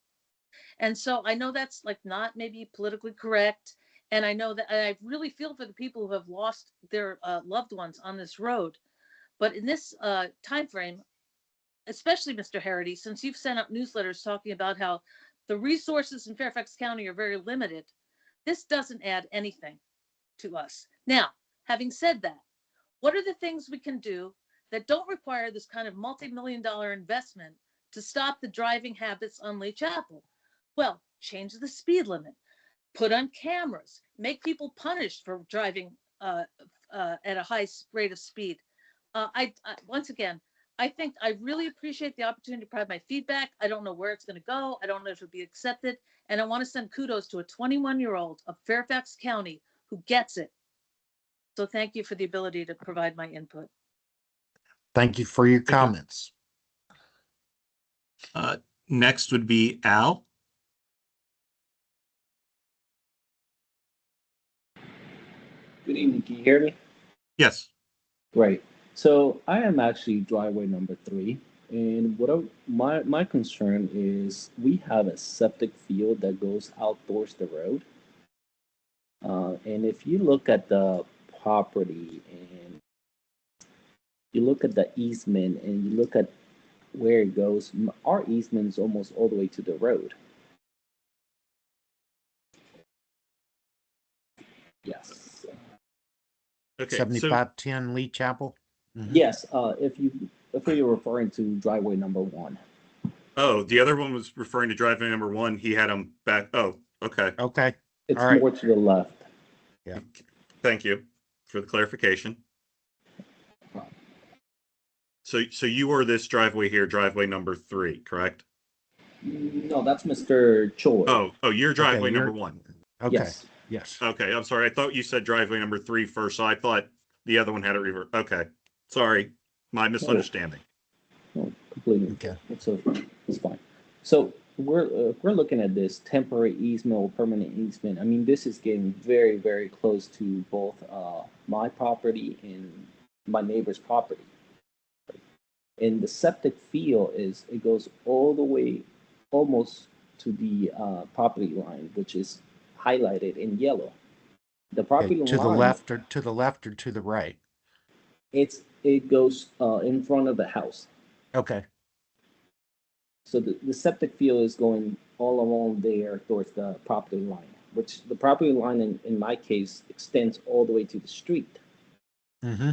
And so I know that's like not maybe politically correct. And I know that I really feel for the people who have lost their loved ones on this road. But in this time frame, especially Mr. Harity, since you've sent out newsletters talking about how the resources in Fairfax County are very limited, this doesn't add anything to us. Now, having said that, what are the things we can do that don't require this kind of multi-million-dollar investment to stop the driving habits on Lee Chapel? Well, change the speed limit, put on cameras, make people punished for driving at a high rate of speed. Once again, I think I really appreciate the opportunity to provide my feedback. I don't know where it's going to go. I don't know if it'll be accepted. And I want to send kudos to a 21-year-old of Fairfax County who gets it. So thank you for the ability to provide my input. Thank you for your comments. Next would be Al. Good evening. Can you hear me? Yes. Great. So I am actually driveway number 3, and my concern is we have a septic field that goes outdoors the road. And if you look at the property and you look at the easement and you look at where it goes, our easement is almost all the way to the road. Yes. Okay. 7510 Lee Chapel. Yes. If you're referring to driveway number 1. Oh, the other one was referring to driveway number 1. He had them back. Oh, okay. Okay. It's All right. more to the left. Yeah. Thank you for the clarification. So you are this driveway here, driveway number 3, correct? No, that's Mr. Choi. Oh, you're driveway Okay, number 1. Okay. Yes. Yes. Okay, I'm sorry. I thought you said driveway number 3 first, so I thought the other one had a revert. Okay, sorry, my misunderstanding. No, completely. Okay. It's fine. So we're looking at this temporary easement or permanent easement. I mean, this is getting very, very close to both my property and my neighbor's property. And the septic field it goes all the way almost to the property line, which is highlighted in yellow. The property Okay, to line the left or to the left or to the right? it goes in front of the house. Okay. So the septic field is going all along there towards the property line, which the property line in my case extends all the way to the street. Mm-hmm.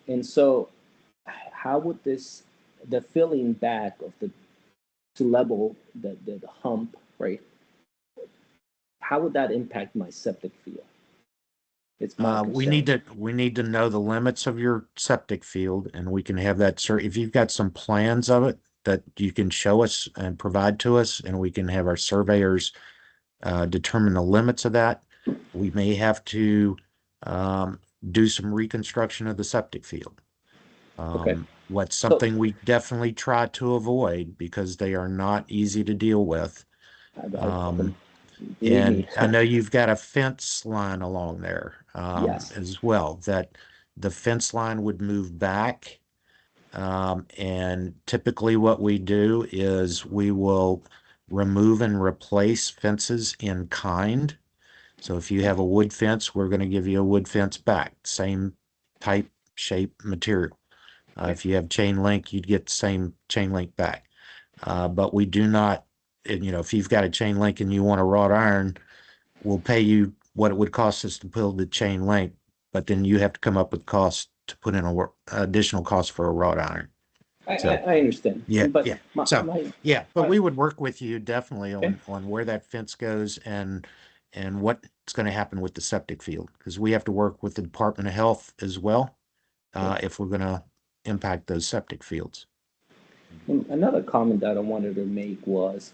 And so how would the filling back of to level the hump, right? How would that impact my septic field? It's my We concern. need to know the limits of your septic field, and we can have that, sir. If you've got some plans of it that you can show us and provide to us, and we can have our surveyors determine the limits of that. We may have to do some reconstruction of the septic field. Okay. What's something we definitely try to avoid because they are not easy to deal with. Believe And me. I know you've got a fence line along there Yes. as well, that the fence line would move back. And typically what we do is we will remove and replace fences in kind. So if you have a wood fence, we're going to give you a wood fence back, same type, shape, material. If you have chain link, you'd get the same chain link back. But we do not, if you've got a chain link and you want a wrought iron, we'll pay you what it would cost us to build the chain link, but then you have to come up with cost to put in a additional cost for a wrought iron. I understand. Yeah, But yeah. my, But we would work with you definitely on where that fence goes and what's going to happen with the septic field, because we have to work with the Department of Health as well if we're going to impact those septic fields. Another comment that I wanted to make was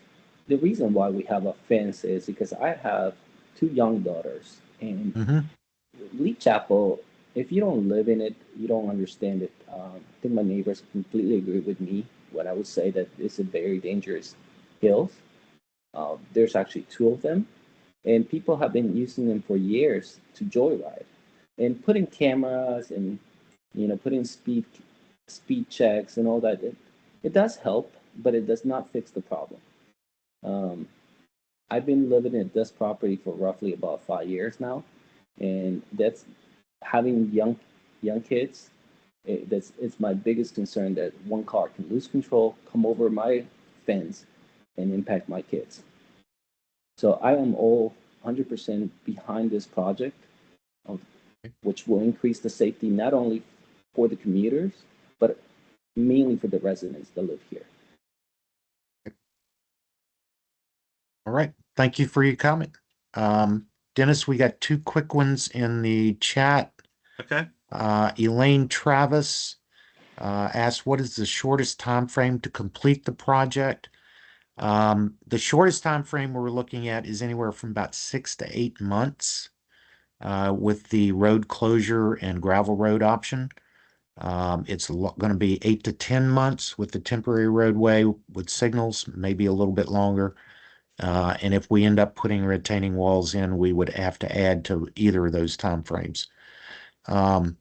the reason why we have a fence is because I have 2 young daughters, and Lee Chapel, if you don't live in it, you don't understand it. I think my neighbors completely agree with me when I would say that it's a very dangerous hill. There's actually 2 of them, and people have been using them for years to joyride, and putting cameras and putting speed checks and all that. It does help, but it does not fix the problem. I've been living in this property for roughly about 5 years now, and that's having young kids. It's my biggest concern that one car can lose control, come over my fence, and impact my kids. So I am all 100% behind this project, which will increase the safety not only for the commuters, but mainly for the residents that live here. All right. Thank you for your comment. Dennis, we got two quick ones in the chat. Okay. Elaine Travis asked, what is the shortest time frame to complete the project? The shortest time frame we're looking at is anywhere from about 6 to 8 months with the road closure and gravel road option. It's going to be 8 to 10 months with the temporary roadway with signals, maybe a little bit longer. And if we end up putting retaining walls in, we would have to add to either of those time frames. But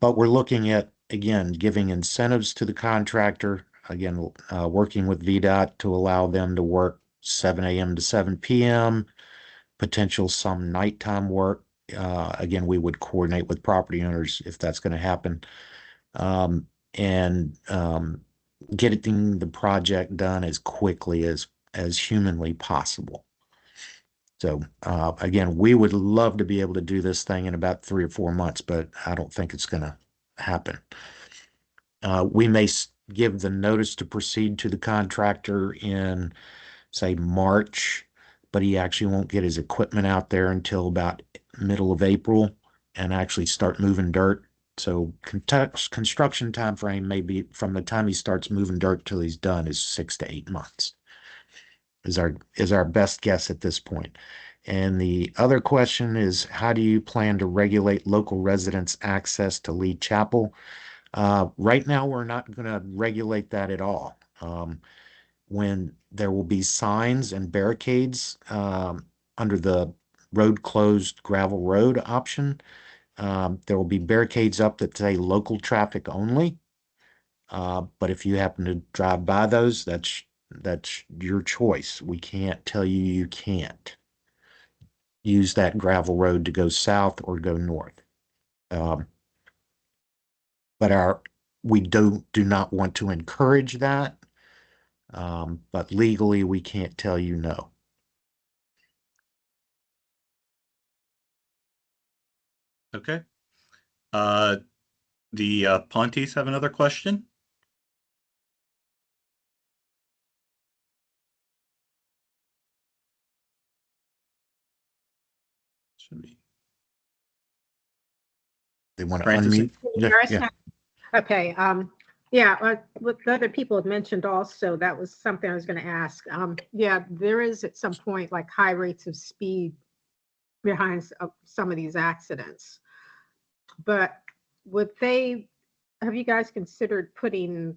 we're looking at, again, giving incentives to the contractor, again, working with VDOT to allow them to work 7 a.m. to 7 p.m., potential some nighttime work. Again, we would coordinate with property owners if that's going to happen. And getting the project done as quickly as humanly possible. So again, we would love to be able to do this thing in about 3 or 4 months, but I don't think it's going to happen. We may give the notice to proceed to the contractor in, say, March, but he actually won't get his equipment out there until about middle of April and actually start moving dirt. So construction time frame may be from the time he starts moving dirt till he's done is 6 to 8 months. Is our best guess at this point. And the other question is, how do you plan to regulate local residents' access to Lee Chapel? Right now, we're not going to regulate that at all. When there will be signs and barricades under the road closed gravel road option, there will be barricades up that say local traffic only. But if you happen to drive by those, that's your choice. We can't tell you you can't use that gravel road to go south or go north. But we do not want to encourage that. But legally, we can't tell you no. Okay. The Pontes have another question. Should be. They want to Francis? unmute. Yeah. Okay. Yeah, what the other people have mentioned also, that was something I was going to ask. Yeah, there is at some point like high rates of speed behind some of these accidents. But have you guys considered putting,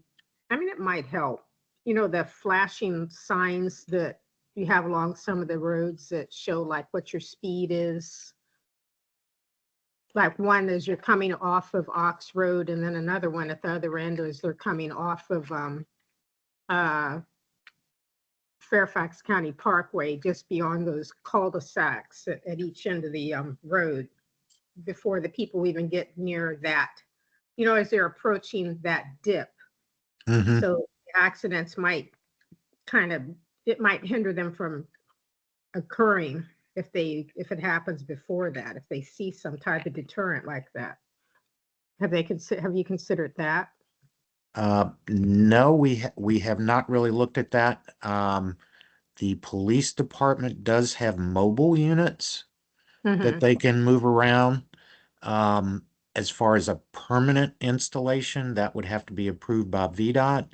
I mean, it might help, the flashing signs that you have along some of the roads that show like what your speed is? Like one is you're coming off of Ox Road, and then another one at the other end is they're coming off of Fairfax County Parkway, just beyond those cul-de-sacs at each end of the road, before the people even get near that, as they're approaching that dip. Mm-hmm. So accidents might it might hinder them from occurring if it happens before that, if they see some type of deterrent like that. Have you considered that? No, we have not really looked at that. The police department does have mobile units that they can move around. As far as a permanent installation, that would have to be approved by VDOT.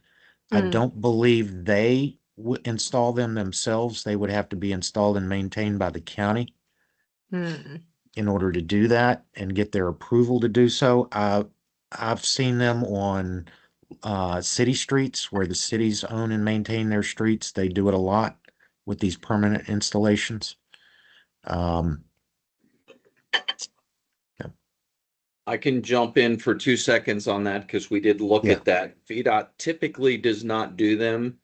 I don't believe they would install them themselves. They would have to be installed and maintained by the county in order to do that and get their approval to do so. I've seen them on city streets where the cities own and maintain their streets. They do it a lot with these permanent installations. I can jump in for 2 seconds on that because we did look Yeah. at that. VDOT typically does not do them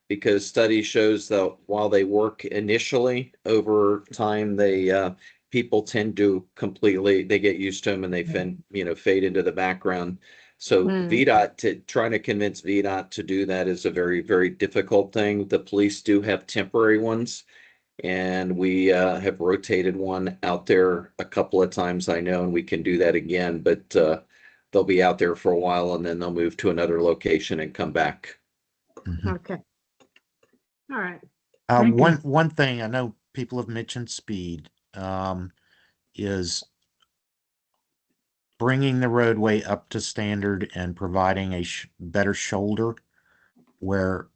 because study shows that while they work initially, over time, people tend to they get used to them and they fade into the background. So VDOT, trying to convince VDOT to do that is a very, very difficult thing. The police do have temporary ones. And we have rotated one out there a couple of times, I know, and we can do that again, but they'll be out there for a while and then they'll move to another location and come back. Okay. All right. One thing I know people have mentioned speed is bringing the roadway up to standard and providing a better shoulder where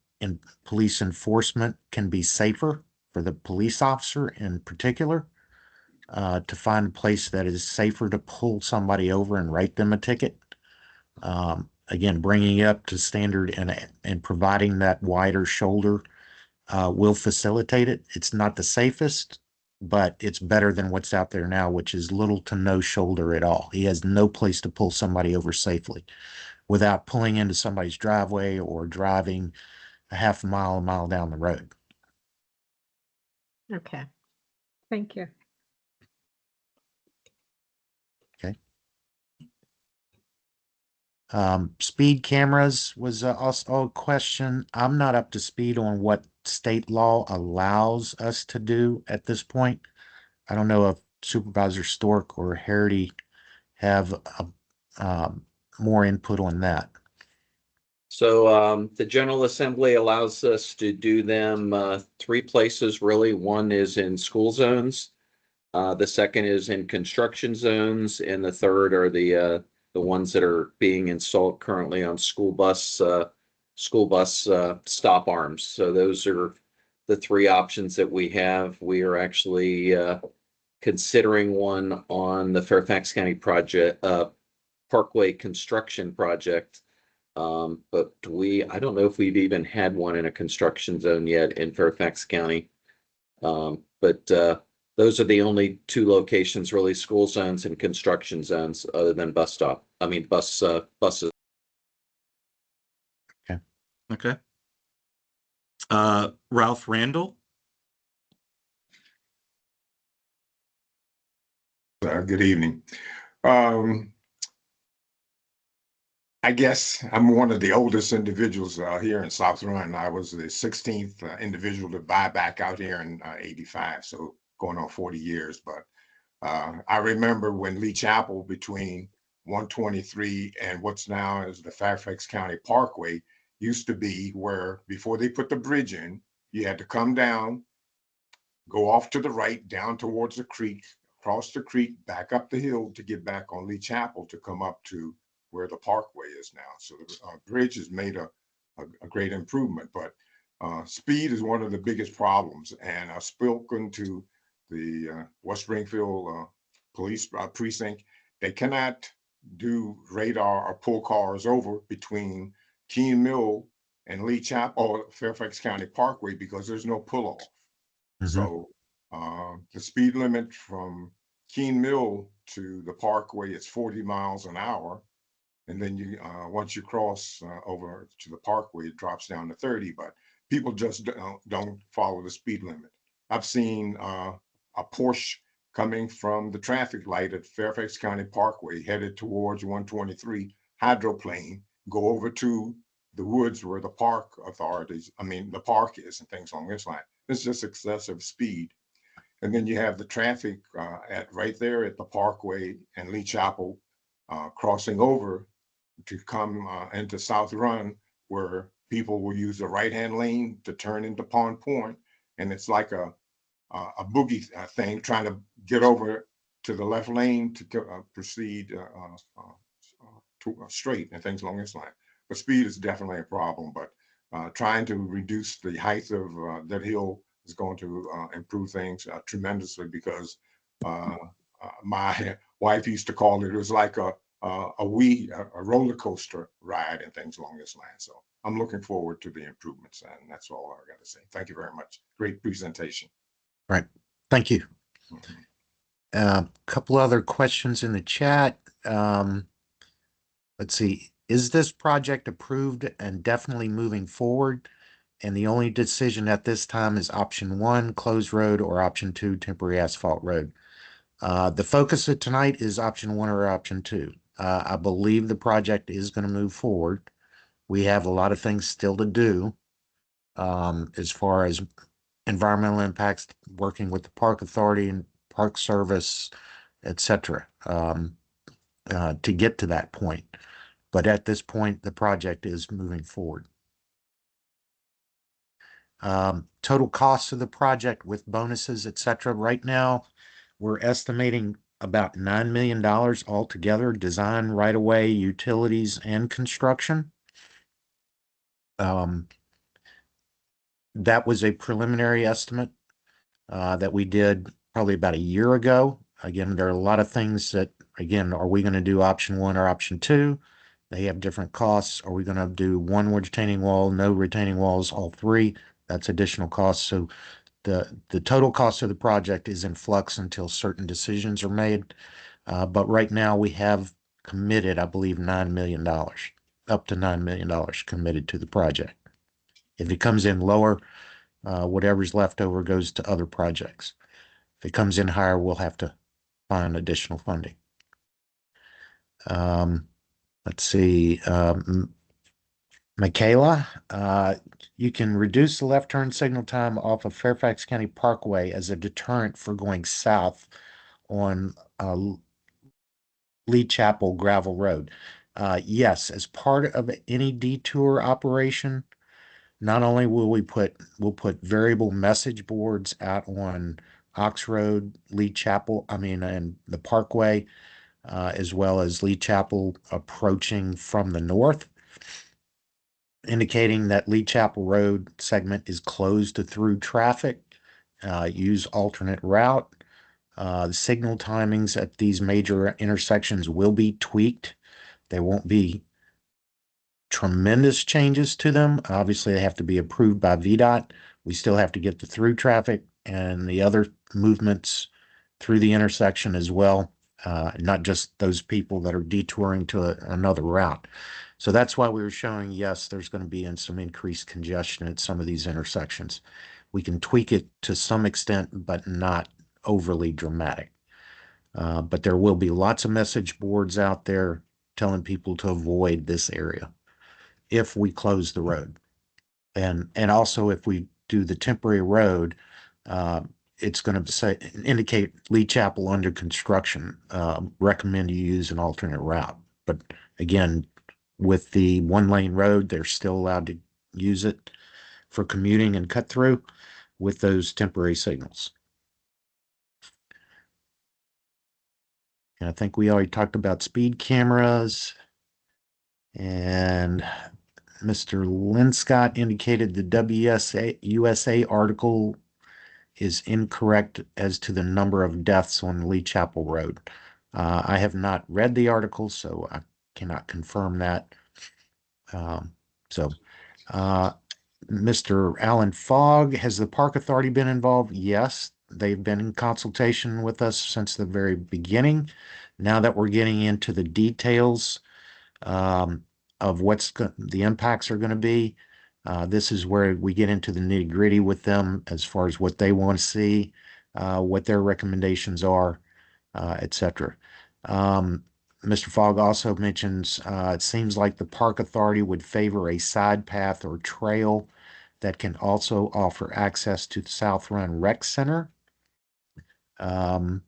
police enforcement can be safer for the police officer in particular, to find a place that is safer to pull somebody over and write them a ticket. Again, bringing it up to standard and providing that wider shoulder will facilitate it. It's not the safest, but it's better than what's out there now, which is little to no shoulder at all. He has no place to pull somebody over safely without pulling into somebody's driveway or driving a half a mile down the road. Okay. Thank you. Okay. Speed cameras was also a question. I'm not up to speed on what state law allows us to do at this point. I don't know if Supervisor Stork or Harity have more input on that. So the General Assembly allows us to do them 3 places, really. One is in school zones. The second is in construction zones, and the third are the ones that are being installed currently on school bus stop arms. So those are the 3 options that we have. We are actually considering one on the Fairfax County project, Parkway construction project. But I don't know if we've even had one in a construction zone yet in Fairfax County. But those are the only 2 locations, really, school zones and construction zones, other than buses. Okay. Ralph Randall. Good evening. I guess I'm one of the oldest individuals here in South Run. I was the 16th individual to buy back out here in 85, so going on 40 years. But I remember when Lee Chapel, between 123 and what's now is the Fairfax County Parkway, used to be where, before they put the bridge in, you had to come down, go off to the right, down towards the creek, cross the creek, back up the hill to get back on Lee Chapel to come up to where the parkway is now. So the bridge has made a great improvement, but speed is one of the biggest problems. And I've spoken to the West Springfield police precinct. They cannot do radar or pull cars over between Keene Mill and Lee Chapel or Fairfax County Parkway because there's no pull off. So the speed limit from Keene Mill to the parkway is 40 miles an hour. And then once you cross over to the parkway, it drops down to 30, but people just don't follow the speed limit. I've seen a Porsche coming from the traffic light at Fairfax County Parkway headed towards 123 hydroplane, go over to the woods where the park the park is and things along this line. It's just excessive speed. And then you have the traffic right there at the parkway and Lee Chapel crossing over to come into South Run, where people will use the right-hand lane to turn into Pond Point. And it's like a boogie thing, trying to get over to the left lane to proceed to straight and things along this line. But speed is definitely a problem, but trying to reduce the height of that hill is going to improve things tremendously, because my wife used to call it was like a roller coaster ride and things along this line. So I'm looking forward to the improvements, and that's all I got to say. Thank you very much. Great presentation. Right. Thank you. A couple other questions in the chat. let's see, is this project approved and definitely moving forward? And the only decision at this time is option one, closed road, or option two, temporary asphalt road. The focus of tonight is option one or option two. I believe the project is going to move forward. We have a lot of things still to do, as far as environmental impacts, working with the park authority and park service, etc., to get to that point. But at this point, the project is moving forward. Total costs of the project with bonuses, etc. Right now, we're estimating about $9 million altogether, design, right of way, utilities, and construction. That was a preliminary estimate that we did probably about a year ago. Again, there are a lot of things that, again, are we going to do option one or option two? They have different costs. Are we going to do one retaining wall, no retaining walls, all three? That's additional costs. So the total cost of the project is in flux until certain decisions are made. But right now we have committed, I believe, $9 million, up to $9 million committed to the project. If it comes in lower, whatever's left over goes to other projects. If it comes in higher, we'll have to find additional funding. Let's see. Michaela, you can reduce the left turn signal time off of Fairfax County Parkway as a deterrent for going south on Lee Chapel Gravel Road. Yes, as part of any detour operation, not only will we'll put variable message boards out on Ox Road, Lee Chapel, and the Parkway, as well as Lee Chapel approaching from the north, indicating that Lee Chapel Road segment is closed to through traffic. Use alternate route. The signal timings at these major intersections will be tweaked. There won't be tremendous changes to them. Obviously, they have to be approved by VDOT. We still have to get the through traffic and the other movements through the intersection as well, not just those people that are detouring to another route. So that's why we were showing, yes, there's going to be some increased congestion at some of these intersections. We can tweak it to some extent, but not overly dramatic. But there will be lots of message boards out there telling people to avoid this area if we close the road. And also if we do the temporary road, it's going to indicate Lee Chapel under construction. Recommend you use an alternate route. But again, with the one lane road, they're still allowed to use it for commuting and cut through with those temporary signals. And I think we already talked about speed cameras, and Mr. Linscott indicated the USA article is incorrect as to the number of deaths on Lee Chapel Road. I have not read the article, so I cannot confirm that. Mr. Alan Fogg, has the Park Authority been involved? Yes, they've been in consultation with us since the very beginning. Now that we're getting into the details of what the impacts are going to be, this is where we get into the nitty gritty with them as far as what they want to see, what their recommendations are, etc. Mr. Fogg also mentions it seems like the Park Authority would favor a side path or trail that can also offer access to the South Run Rec Center, as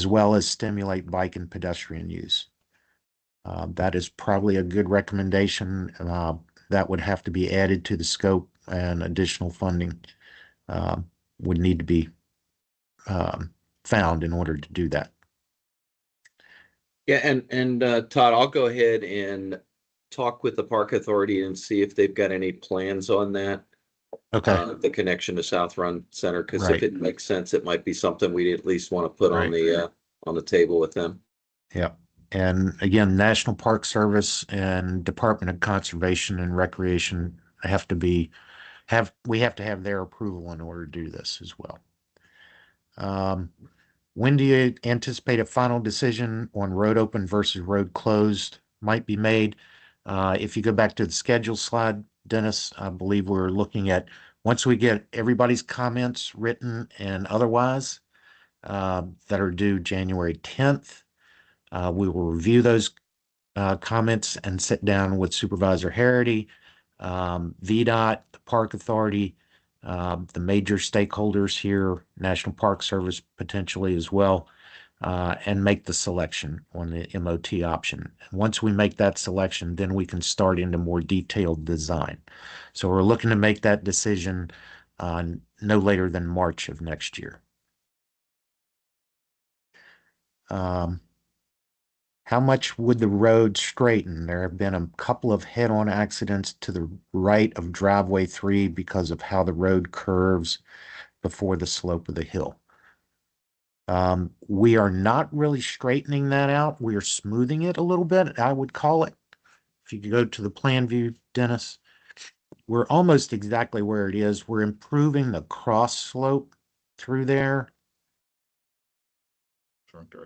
well as stimulate bike and pedestrian use. That is probably a good recommendation. That would have to be added to the scope, and additional funding would need to be found in order to do that. Yeah, and Todd, I'll go ahead and talk with the Park Authority and see if they've got any plans on that. Okay. The connection to South Run Center, because Right. if it makes sense, it might be something we at least want to put on the table with them. Yeah. And again, National Park Service and Department of Conservation and Recreation have to we have to have their approval in order to do this as well. When do you anticipate a final decision on road open versus road closed might be made? If you go back to the schedule slide, Dennis, I believe we're looking at, once we get everybody's comments written and otherwise, that are due January 10th, we will review those comments and sit down with Supervisor Harity, VDOT, the Park Authority, the major stakeholders here, National Park Service potentially as well, and make the selection on the MOT option. Once we make that selection, then we can start into more detailed design. So we're looking to make that decision no later than March of next year. How much would the road straighten? There have been a couple of head-on accidents to the right of driveway 3 because of how the road curves before the slope of the hill. We are not really straightening that out. We are smoothing it a little bit, I would call it. If you could go to the plan view, Dennis, we're almost exactly where it is. We're improving the cross slope through there.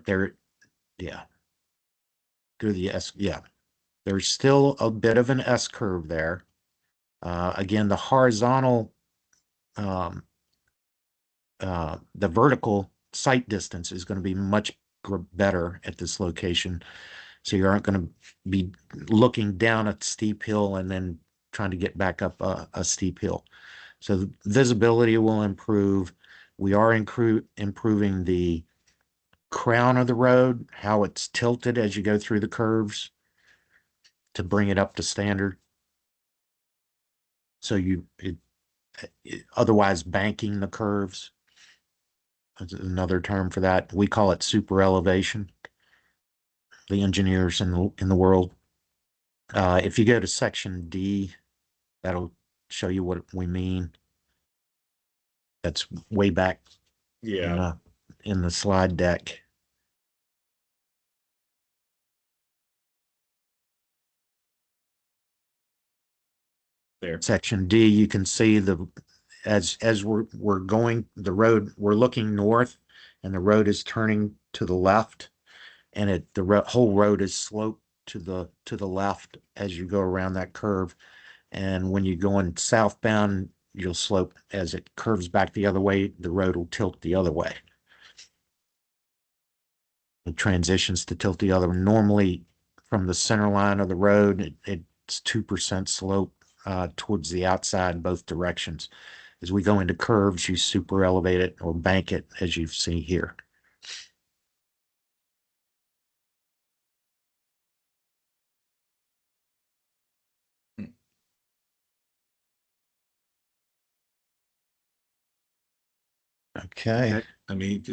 There, yeah. Through the S, yeah. There's still a bit of an S curve there. Again, the horizontal, the vertical sight distance is going to be much better at this location. So you aren't going to be looking down a steep hill and then trying to get back up a steep hill. So visibility will improve. We are improving the crown of the road, how it's tilted as you go through the curves to bring it up to standard. So otherwise banking the curves. That's another term for that. We call it super elevation. The engineers in the world. If you go to section D, that'll show you what we mean. That's way back in the slide deck. There. Section D, you can see as we're going the road, we're looking north, and the road is turning to the left, and the whole road is sloped to the left as you go around that curve. And when you're going southbound, you'll slope as it curves back the other way. The road will tilt the other way. It transitions to tilt the other. Normally, from the center line of the road, it's 2% slope towards the outside in both directions. As we go into curves, you super elevate it or bank it, as you see here. Okay. I mean,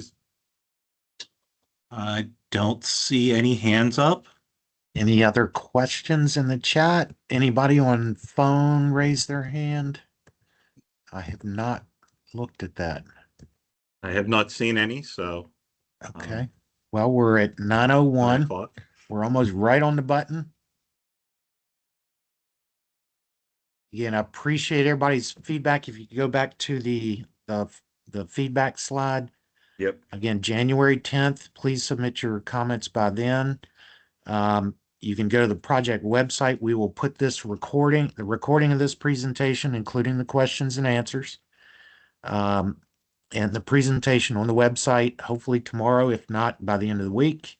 I don't see any hands up. Any other questions in the chat? Anybody on phone raise their hand? I have not looked at that. I have not seen any, so. Okay. Well, we're at 9:01. 9 o'clock. We're almost right on the button. Again, I appreciate everybody's feedback. If you could go back to the feedback slide. Yep. Again, January 10th, please submit your comments by then. You can go to the project website. We will put the recording of this presentation, including the questions and answers, and the presentation on the website, hopefully tomorrow, if not by the end of the week.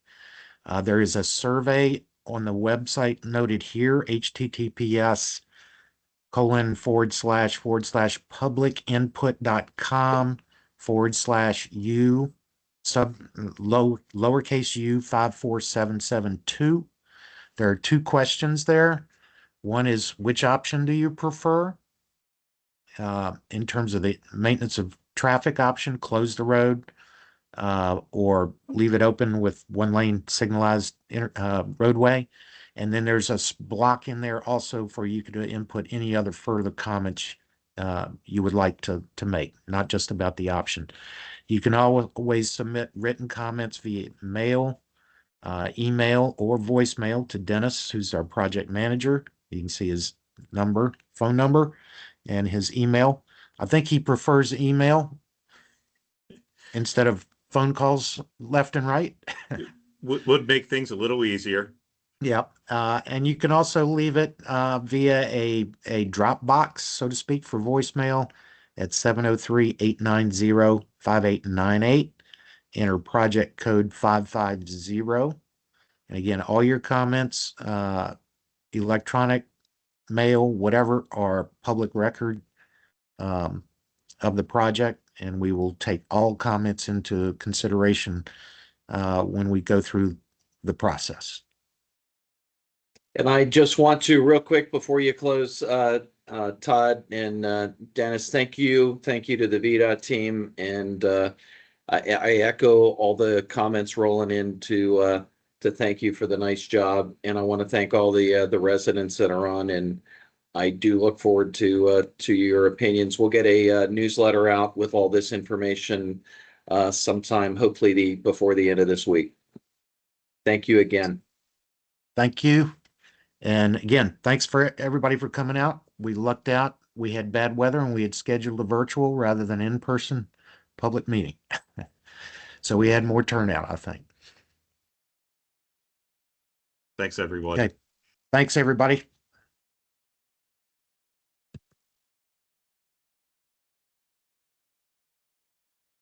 There is a survey on the website noted here, https://publicinput.com/u lowercase u 54772. There are 2 questions there. One is, which option do you prefer? In terms of the maintenance of traffic option, close the road, or leave it open with 1-lane signalized roadway. And then there's a block in there also for you to input any other further comments you would like to make, not just about the option. You can always submit written comments via mail, email, or voicemail to Dennis, who's our project manager. You can see his phone number, and his email. I think he prefers email instead of phone calls left and right. Would make things a little easier. Yeah, and you can also leave it via a Dropbox, so to speak, for voicemail at 703-890-5898. Enter project code 550. And again, all your comments, electronic, mail, whatever, are public record of the project, and we will take all comments into consideration when we go through the process. And I just want to real quick before you close, Todd and Dennis, thank you. Thank you to the VDOT team. And I echo all the comments rolling in to thank you for the nice job. And I want to thank all the residents that are on. And I do look forward to your opinions. We'll get a newsletter out with all this information sometime, hopefully before the end of this week. Thank you again. Thank you. And again, thanks for everybody for coming out. We lucked out. We had bad weather and we had scheduled a virtual rather than in-person public meeting. So we had more turnout, I think. Thanks, everyone. Okay. Thanks, everybody.